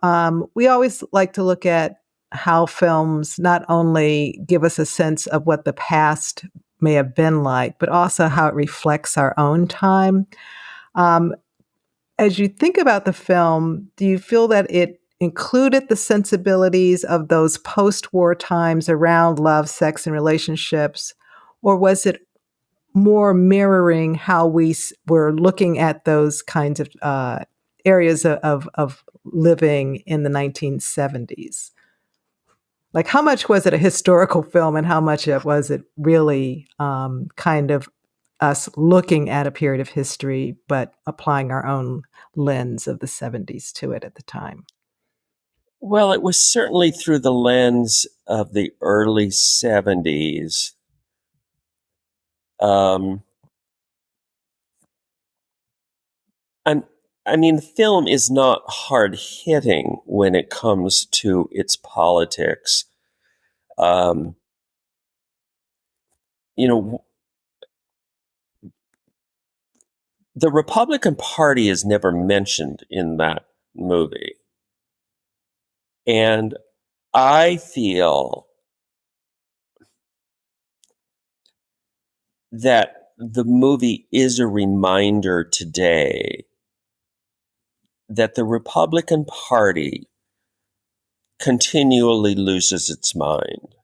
we always like to look at how films not only give us a sense of what the past may have been like, but also how it reflects our own time. As you think about the film, do you feel that it included the sensibilities of those post-war times around love, sex, and relationships, or was it more mirroring how we were looking at those kinds of areas of living in the 1970s? Like, how much was it a historical film and how much was it really kind of us looking at a period of history, but applying our own lens of the 70s to it at the time? Well, it was certainly through the lens of the early 70s. I mean, the film is not hard-hitting when it comes to its politics. You know, the Republican Party is never mentioned in that movie. And I feel that the movie is a reminder today that the Republican Party continually loses its mind.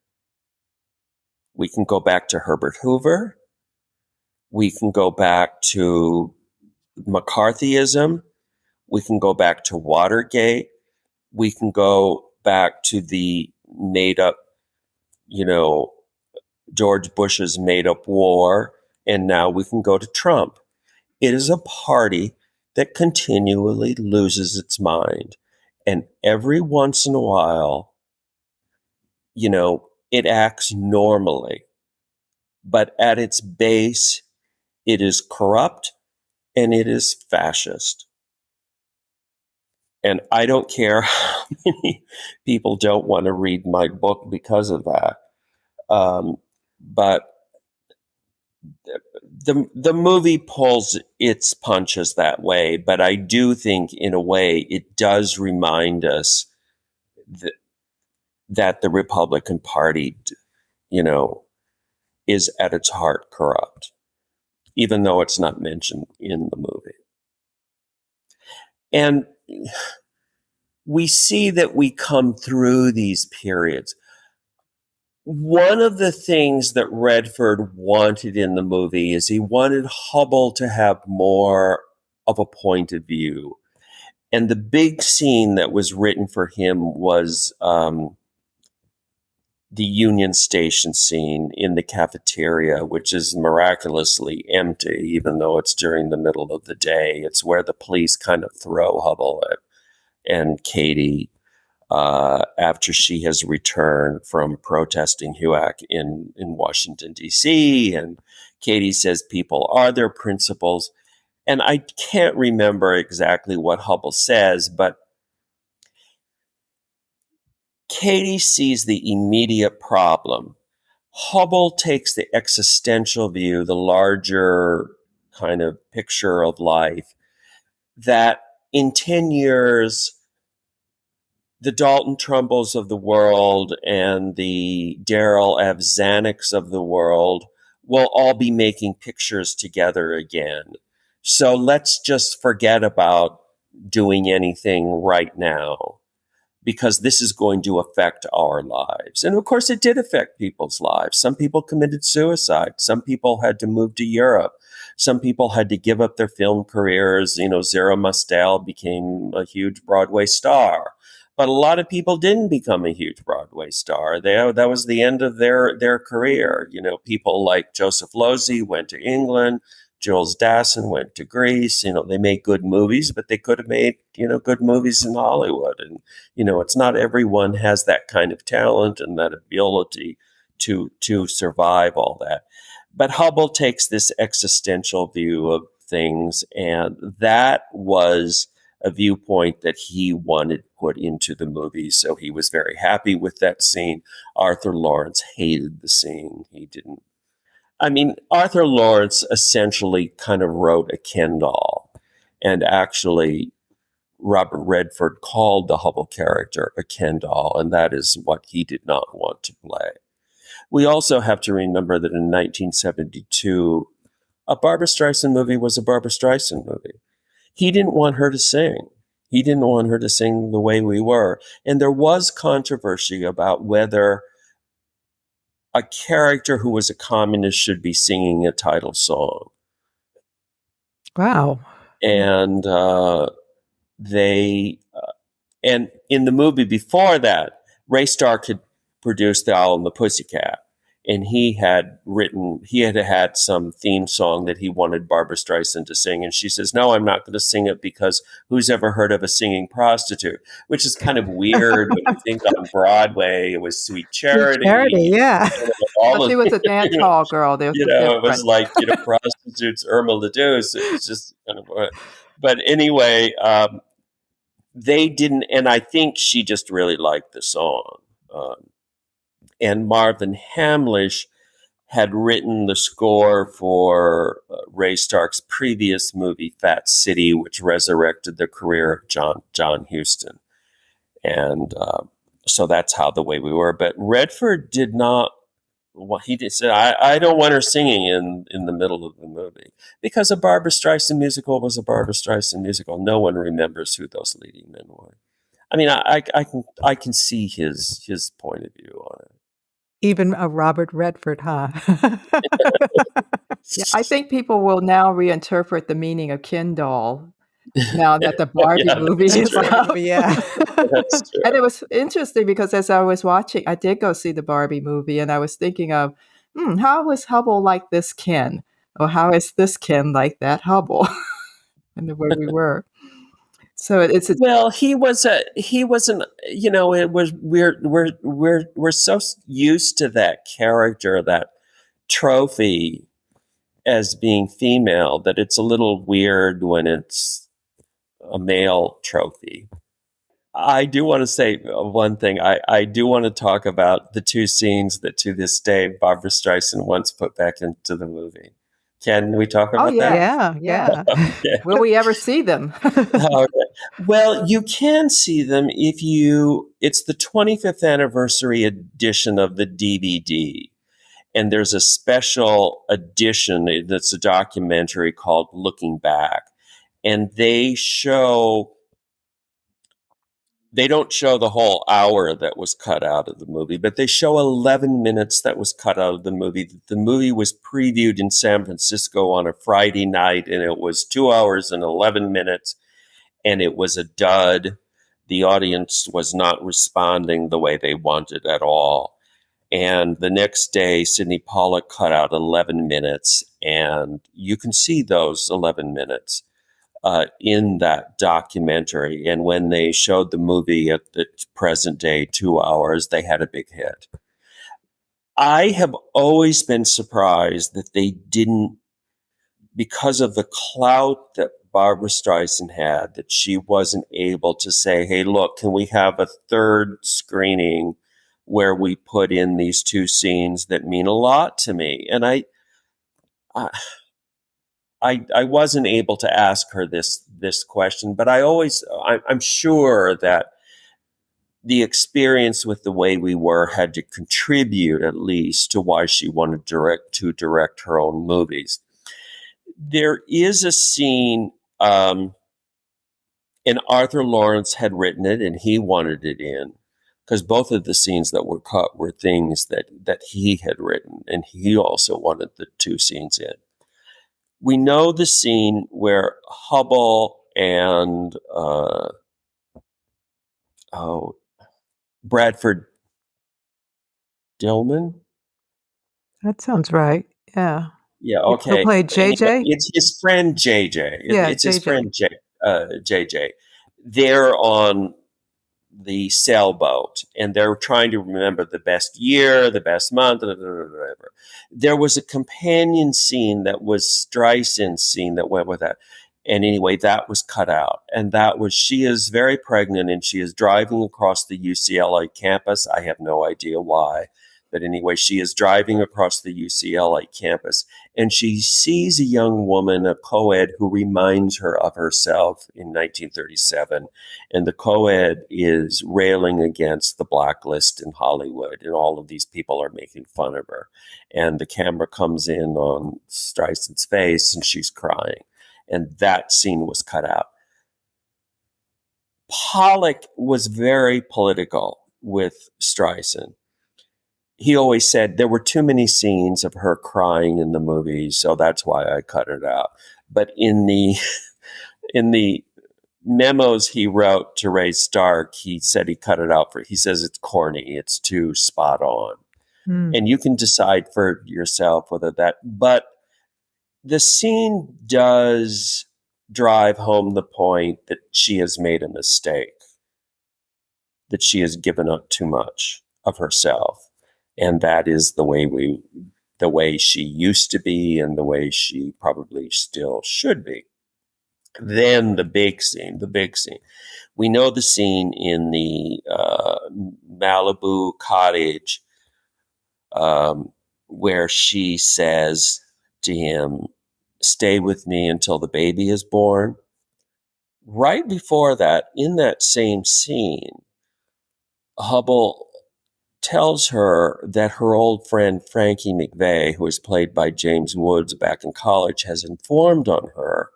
We can go back to Herbert Hoover. We can go back to McCarthyism. We can go back to Watergate. We can go back to the made-up, George Bush's made-up war. And now we can go to Trump. It is a party that continually loses its mind. And every once in a while, it acts normally. But at its base, it is corrupt and it is fascist. And I don't care how many people don't want to read my book because of that. But the movie pulls its punches that way. But I do think, in a way, it does remind us that the Republican Party, is at its heart corrupt, even though it's not mentioned in the movie. And we see that we come through these periods. One of the things that Redford wanted in the movie is he wanted Hubble to have more of a point of view. And the big scene that was written for him was the Union Station scene in the cafeteria, which is miraculously empty, even though it's during the middle of the day. It's where the police kind of throw Hubble and Katie after she has returned from protesting HUAC in Washington, D.C. And Katie says people are their principles. And I can't remember exactly what Hubble says, but Katie sees the immediate problem. Hubble takes the existential view, the larger kind of picture of life, that in 10 years, the Dalton Trumbulls of the world and the Daryl F. Zanucks of the world will all be making pictures together again. So let's just forget about doing anything right now, because this is going to affect our lives. And of course, it did affect people's lives. Some people committed suicide. Some people had to move to Europe. Some people had to give up their film careers. Zero Mostel became a huge Broadway star. But a lot of people didn't become a huge Broadway star. That was the end of their career. People like Joseph Losey went to England. Jules Dassin went to Greece. They made good movies, but they could have made, good movies in Hollywood. And, it's not everyone has that kind of talent and that ability to survive all that. But Hubble takes this existential view of things, and that was a viewpoint that he wanted put into the movie. So he was very happy with that scene. Arthur Laurents hated the scene. He didn't. Arthur Laurents essentially kind of wrote a Ken doll, and actually Robert Redford called the Hubble character a Ken doll, and that is what he did not want to play. We also have to remember that in 1972, a Barbra Streisand movie was a Barbra Streisand movie. He didn't want her to sing. He didn't want her to sing The Way We Were. And there was controversy about whether a character who was a communist should be singing a title song. Wow. And and in the movie before that, Ray Stark had produced The Owl and the Pussycat, and he had had some theme song that he wanted Barbra Streisand to sing, and she says, "No, I'm not going to sing it because who's ever heard of a singing prostitute?" Which is kind of weird when you think on Broadway it was Sweet Charity. Yeah. She was a dance hall girl. There was it was like prostitutes, Irma la Douce. It was just kind of. But anyway, they didn't, and I think she just really liked the song. And Marvin Hamlish had written the score for Ray Stark's previous movie, Fat City, which resurrected the career of John Huston. And so that's how The Way We Were. But Redford did not. Well, he just said, I don't want her singing in the middle of the movie, because a Barbra Streisand musical was a Barbra Streisand musical. No one remembers who those leading men were. I can see his point of view on it. Even a Robert Redford, huh? Yeah, I think people will now reinterpret the meaning of Ken doll now that the Barbie movie is out. Yeah. That's true. And it was interesting because as I was watching, I did go see the Barbie movie, and I was thinking of, how is Hubble like this Ken? Or how is this Ken like that Hubble? And the way we were. So it's Well, he wasn't. It was we're so used to that character, that trophy, as being female, that it's a little weird when it's a male trophy. I do want to say one thing. I do want to talk about the two scenes that to this day Barbra Streisand once put back into the movie. Can we talk Oh, about yes. Yeah. that? Will we ever see them? Okay. Well, you can see them if it's the 25th anniversary edition of the DVD. And there's a special edition that's a documentary called Looking Back. And they don't show the whole hour that was cut out of the movie, but they show 11 minutes that was cut out of the movie. The movie was previewed in San Francisco on a Friday night, and it was 2 hours and 11 minutes, and it was a dud. The audience was not responding the way they wanted at all. And the next day, Sydney Pollack cut out 11 minutes, and you can see those 11 minutes in that documentary. And when they showed the movie at the present day, 2 hours, they had a big hit. I have always been surprised that they didn't, because of the clout that Barbra Streisand had, that she wasn't able to say, hey, look, can we have a third screening where we put in these two scenes that mean a lot to me? And I wasn't able to ask her this question, but I'm sure that the experience with The Way We Were had to contribute at least to why she wanted to direct her own movies. There is a scene, and Arthur Laurents had written it, and he wanted it in, because both of the scenes that were cut were things that he had written, and he also wanted the two scenes in. We know the scene where Hubble and Bradford Dillman. That sounds right. Yeah. Yeah, Who okay. played Anyway, JJ? it's his friend JJ. Yeah, It's his JJ. friend JJ. They're on the sailboat, and they're trying to remember the best year, the best month, whatever. There was a companion scene that was Streisand's scene that went with that. And anyway, that was cut out. And that was, she is very pregnant and she is driving across the UCLA campus. I have no idea why. But anyway, she is driving across the UCLA campus and she sees a young woman, a co-ed, who reminds her of herself in 1937. And the co-ed is railing against the blacklist in Hollywood, and all of these people are making fun of her. And the camera comes in on Streisand's face, and she's crying. And that scene was cut out. Pollack was very political with Streisand. He always said there were too many scenes of her crying in the movie, so that's why I cut it out. But in the memos he wrote to Ray Stark, he said he cut it out he says it's corny, it's too spot on. And you can decide for yourself whether but the scene does drive home the point that she has made a mistake, that she has given up too much of herself. And that is the way she used to be and the way she probably still should be. Then the big scene. We know the scene in the Malibu cottage where she says to him, stay with me until the baby is born. Right before that, in that same scene, Hubble tells her that her old friend Frankie McVeigh, who was played by James Woods back in college, has informed on her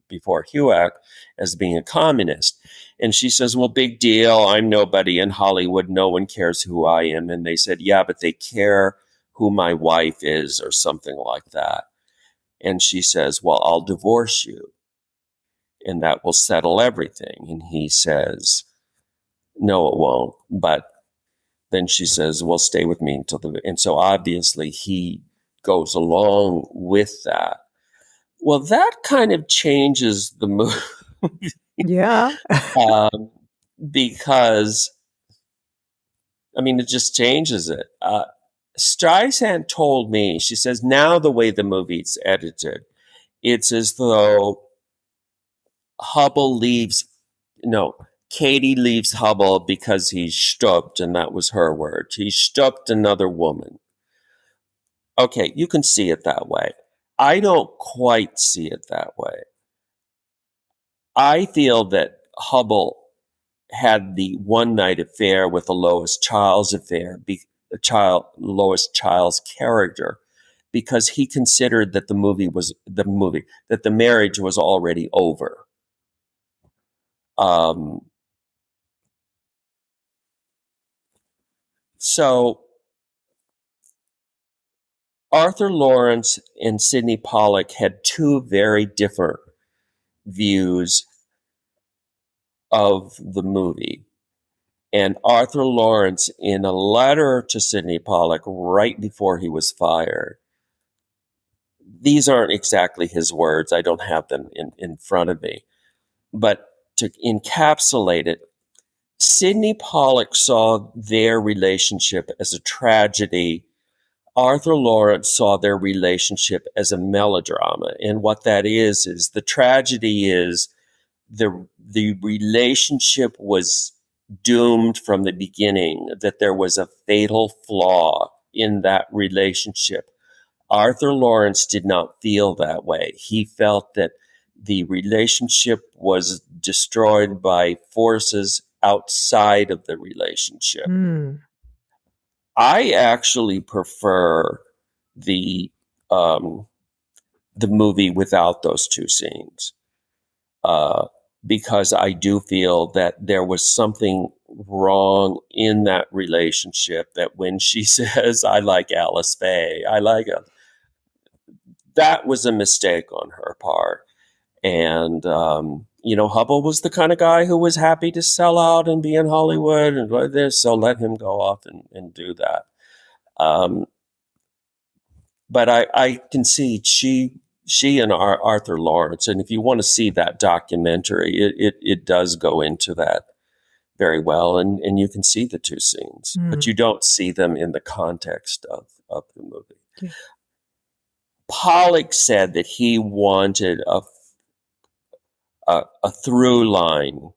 before HUAC as being a communist. And she says, well, big deal. I'm nobody in Hollywood. No one cares who I am. And they said, yeah, but they care who my wife is, or something like that. And she says, well, I'll divorce you, and that will settle everything. And he says, no, it won't. But then she says, well, stay with me and so obviously he goes along with that. Well, that kind of changes the movie. Yeah. Because, it just changes it. Streisand told me, she says, now the way the movie's edited, it's as though Katie leaves Hubble because he's schtuped, and that was her word. He schtuped another woman. Okay, you can see it that way. I don't quite see it that way. I feel that Hubble had the one-night affair with the Lois Chiles affair, Lois Chiles character, because he considered that that the marriage was already over. So Arthur Laurents and Sydney Pollack had two very different views of the movie. And Arthur Laurents, in a letter to Sydney Pollack right before he was fired, these aren't exactly his words, I don't have them in front of me, but to encapsulate it, Sydney Pollack saw their relationship as a tragedy. Arthur Laurents saw their relationship as a melodrama. And what that is the tragedy is the relationship was doomed from the beginning, that there was a fatal flaw in that relationship. Arthur Laurents did not feel that way. He felt that the relationship was destroyed by forces outside of the relationship. I actually prefer the movie without those two scenes, because I do feel that there was something wrong in that relationship. That when she says, "I like Alice Faye," that was a mistake on her part. And Hubble was the kind of guy who was happy to sell out and be in Hollywood and like this, so let him go off and do that. But I can see she and Arthur Laurents, and if you want to see that documentary, it does go into that very well, and you can see the two scenes, but you don't see them in the context of the movie. Yeah. Pollack said that he wanted a through line,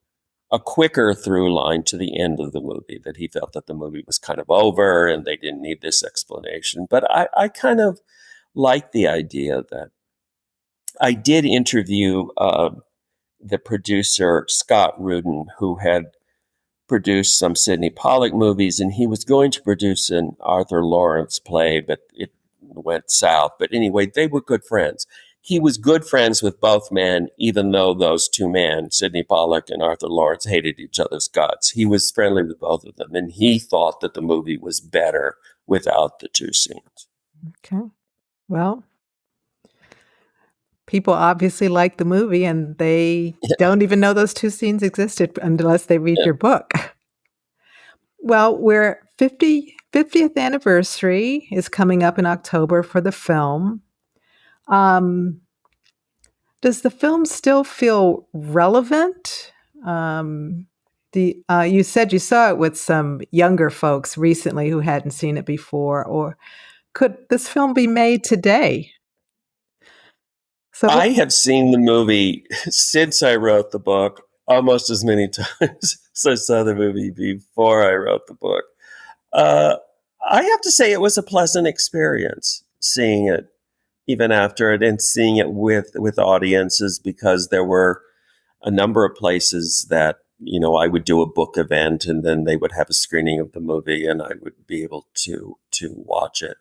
a quicker through line to the end of the movie, that he felt that the movie was kind of over and they didn't need this explanation. But I kind of like the idea that I did interview the producer, Scott Rudin, who had produced some Sydney Pollack movies, and he was going to produce an Arthur Laurents play, but it went south. But anyway, they were good friends. He was good friends with both men, even though those two men, Sydney Pollack and Arthur Laurents, hated each other's guts. He was friendly with both of them, and he thought that the movie was better without the two scenes. Okay. Well, people obviously like the movie, and they don't even know those two scenes existed unless they read your book. Well, we're 50th anniversary is coming up in October for the film. Does the film still feel relevant? You said you saw it with some younger folks recently who hadn't seen it before, or could this film be made today? So I have seen the movie since I wrote the book almost as many times as I saw the movie before I wrote the book. I have to say it was a pleasant experience seeing it, even after it, and seeing it with audiences, because there were a number of places that, I would do a book event and then they would have a screening of the movie and I would be able to watch it.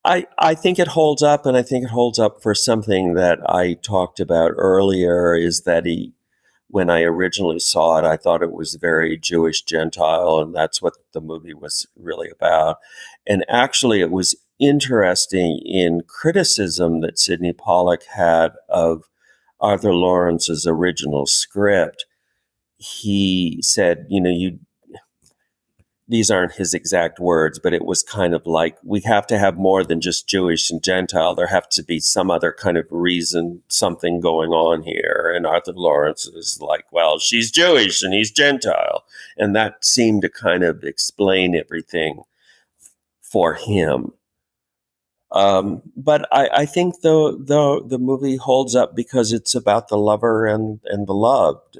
I think it holds up, and I think it holds up for something that I talked about earlier, is that when I originally saw it, I thought it was very Jewish Gentile, and that's what the movie was really about. And actually, it was interesting in criticism that Sydney Pollack had of Arthur Laurents' original script. He said, these aren't his exact words, but it was kind of like, we have to have more than just Jewish and Gentile. There have to be some other kind of reason, something going on here. And Arthur Laurents is like, well, she's Jewish and he's Gentile. And that seemed to kind of explain everything for him. But I think the movie holds up because it's about the lover and the loved.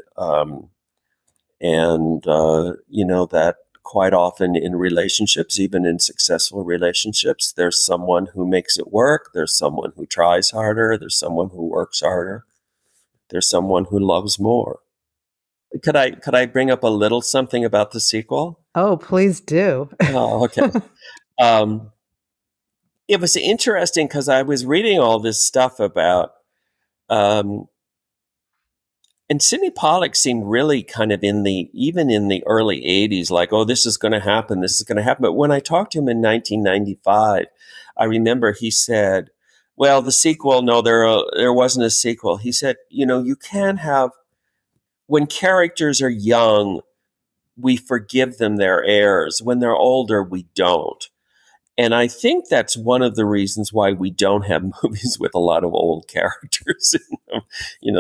That quite often in relationships, even in successful relationships, there's someone who makes it work. There's someone who tries harder. There's someone who works harder. There's someone who loves more. Could I bring up a little something about the sequel? Oh, please do. Oh, okay. Um, it was interesting because I was reading all this stuff about, um, and Sydney Pollack seemed really kind of even in the early 80s, like, oh, this is going to happen. This is going to happen. But when I talked to him in 1995, I remember he said, well, the sequel, no, there wasn't a sequel. He said, you can have, when characters are young, we forgive them their errors. When they're older, we don't. And I think that's one of the reasons why we don't have movies with a lot of old characters in them.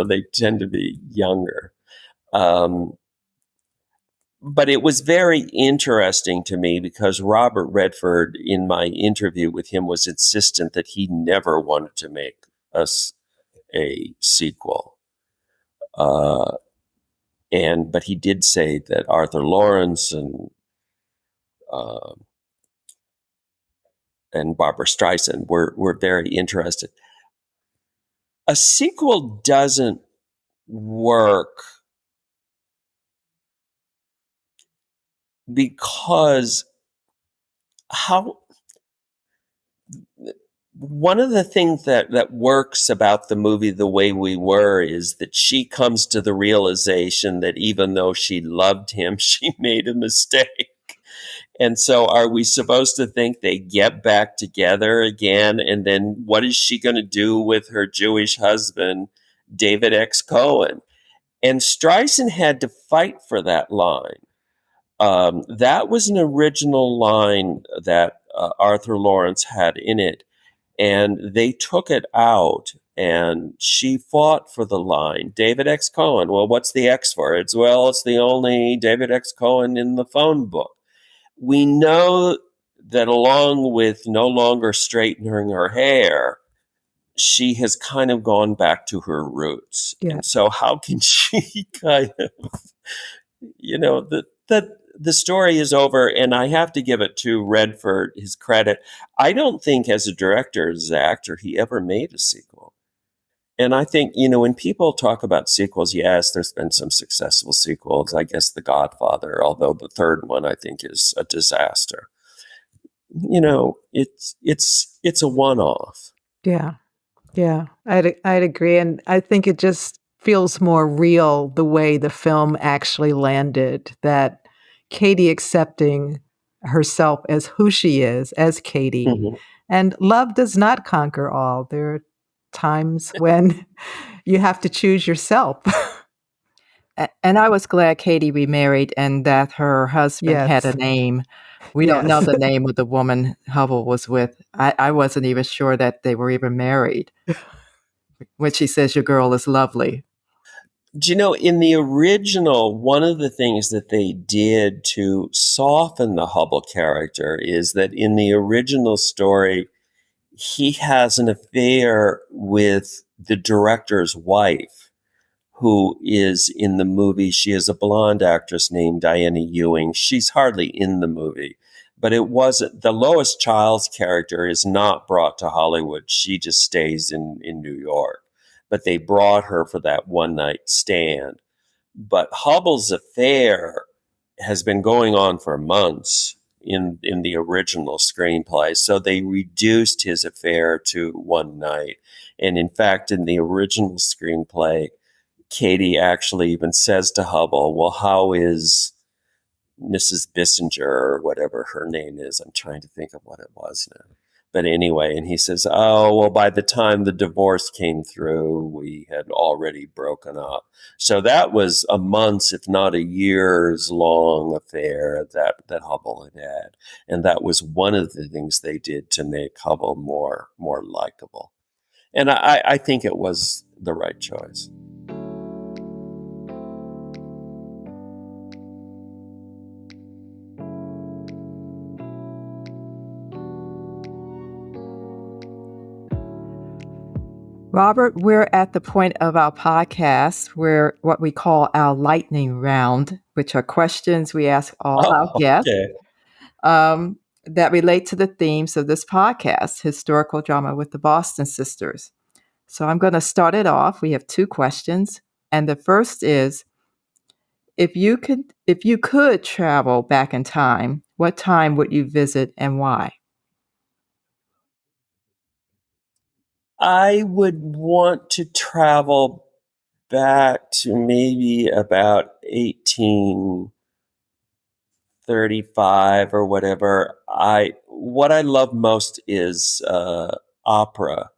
They tend to be younger. But it was very interesting to me because Robert Redford, in my interview with him, was insistent that he never wanted to make us a sequel. But he did say that Arthur Laurents and Barbra Streisand were very interested. A sequel doesn't work because one of the things that works about the movie The Way We Were is that she comes to the realization that even though she loved him, she made a mistake. And so are we supposed to think they get back together again? And then what is she going to do with her Jewish husband, David X. Cohen? And Streisand had to fight for that line. That was an original line that Arthur Laurents had in it. And they took it out, and she fought for the line, David X. Cohen. Well, what's the X for? It's the only David X. Cohen in the phone book. We know that along with no longer straightening her hair, she has kind of gone back to her roots. Yeah. And so how can she kind of, the story is over, and I have to give it to Redford his credit. I don't think as a director, as an actor, he ever made a sequel. And I think, when people talk about sequels, yes, there's been some successful sequels. I guess The Godfather, although the third one I think is a disaster. It's a one-off. Yeah. Yeah. I'd agree. And I think it just feels more real the way the film actually landed, that Katie accepting herself as who she is, as Katie. Mm-hmm. And love does not conquer all. There are times when you have to choose yourself. And I was glad Katie remarried and that her husband had a Yes. name. We don't know Yes. the name of the woman Hubble was with. I wasn't even sure that they were even married when she says your girl is lovely. Do you know, in the original, one of the things that they did to soften the Hubble character is that in the original story, he has an affair with the director's wife, who is in the movie. She is a blonde actress named Diana Ewing. She's hardly in the movie, but it wasn't. The Lois Childs character is not brought to Hollywood. She just stays in New York. But they brought her for that one night stand. But Hubble's affair has been going on for months in the original screenplay. So they reduced his affair to one night. And in fact, in the original screenplay, Katie actually even says to Hubble, well, how is Mrs. Bissinger or whatever her name is? I'm trying to think of what it was now. But anyway, and he says, oh, well, by the time the divorce came through, we had already broken up. So that was a month's, if not a year's long affair that Hubble had. And that was one of the things they did to make Hubble more likable. And I think it was the right choice. Robert, we're at the point of our podcast where what we call our lightning round, which are questions we ask all our guests Okay. that relate to the themes of this podcast, historical drama with the Boston Sisters. So I'm going to start it off. We have two questions, and the first is, if you could travel back in time, what time would you visit and why? I would want to travel back to maybe about 1835 or whatever. What I love most is opera,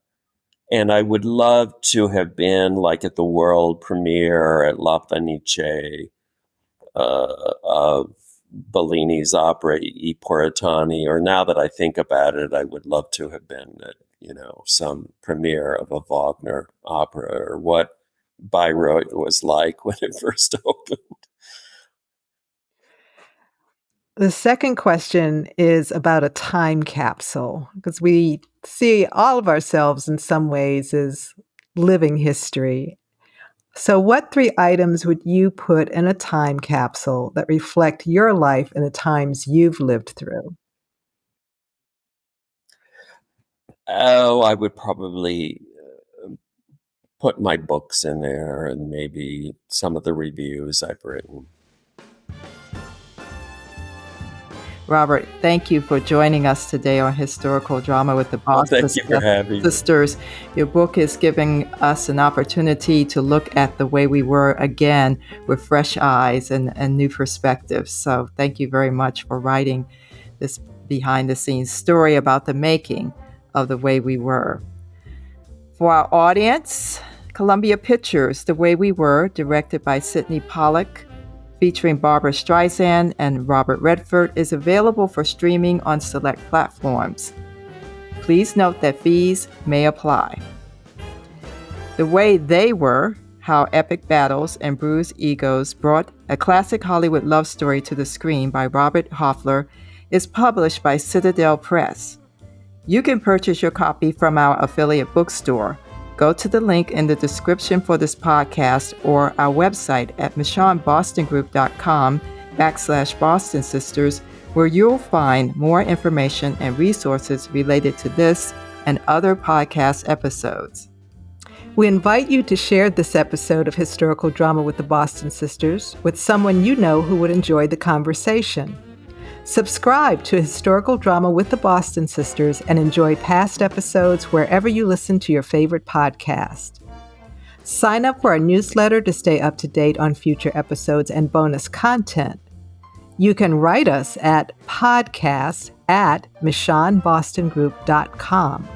and I would love to have been like at the world premiere at La Fenice of Bellini's opera I Puritani, or now that I think about it, I would love to have been at, some premiere of a Wagner opera, or what Bayreuth was like when it first opened. The second question is about a time capsule, because we see all of ourselves in some ways as living history. So, what three items would you put in a time capsule that reflect your life and the times you've lived through? Oh, I would probably put my books in there and maybe some of the reviews I've written. Robert, thank you for joining us today on Historical Drama with the Boston Thank you for having me. Sisters. Your book is giving us an opportunity to look at the way we were again with fresh eyes and new perspectives. So thank you very much for writing this behind-the-scenes story about the making of The Way We Were. For our audience, Columbia Pictures, The Way We Were, directed by Sydney Pollack, featuring Barbra Streisand and Robert Redford, is available for streaming on select platforms. Please note that fees may apply. The Way They Were, How Epic Battles and Bruised Egos Brought a Classic Hollywood Love Story to the Screen by Robert Hofler, is published by Citadel Press. You can purchase your copy from our affiliate bookstore. Go to the link in the description for this podcast or our website at michonnebostongroup.com/Boston Sisters, where you'll find more information and resources related to this and other podcast episodes. We invite you to share this episode of Historical Drama with the Boston Sisters with someone you know who would enjoy the conversation. Subscribe to Historical Drama with the Boston Sisters and enjoy past episodes wherever you listen to your favorite podcast. Sign up for our newsletter to stay up to date on future episodes and bonus content. You can write us at podcast@michonnebostongroup.com.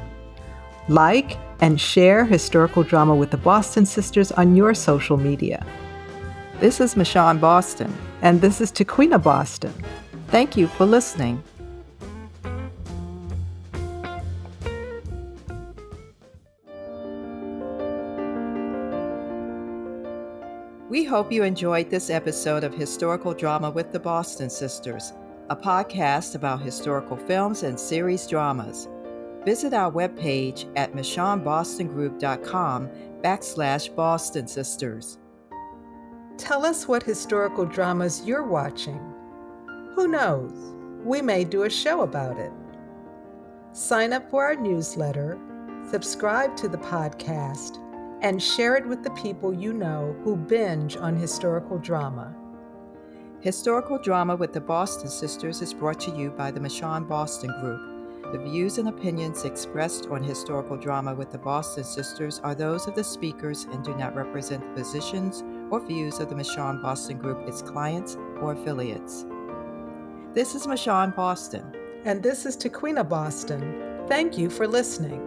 Like and share Historical Drama with the Boston Sisters on your social media. This is Michonne Boston. And this is Tequina Boston. Thank you for listening. We hope you enjoyed this episode of Historical Drama with the Boston Sisters, a podcast about historical films and series dramas. Visit our webpage at michonnebostongroup.com/Boston Sisters. Tell us what historical dramas you're watching. Who knows? We may do a show about it. Sign up for our newsletter, subscribe to the podcast, and share it with the people you know who binge on historical drama. Historical Drama with the Boston Sisters is brought to you by the Michonne Boston Group. The views and opinions expressed on Historical Drama with the Boston Sisters are those of the speakers and do not represent the positions or views of the Michonne Boston Group, its clients, or affiliates. This is Michonne Boston. And this is Tequina Boston. Thank you for listening.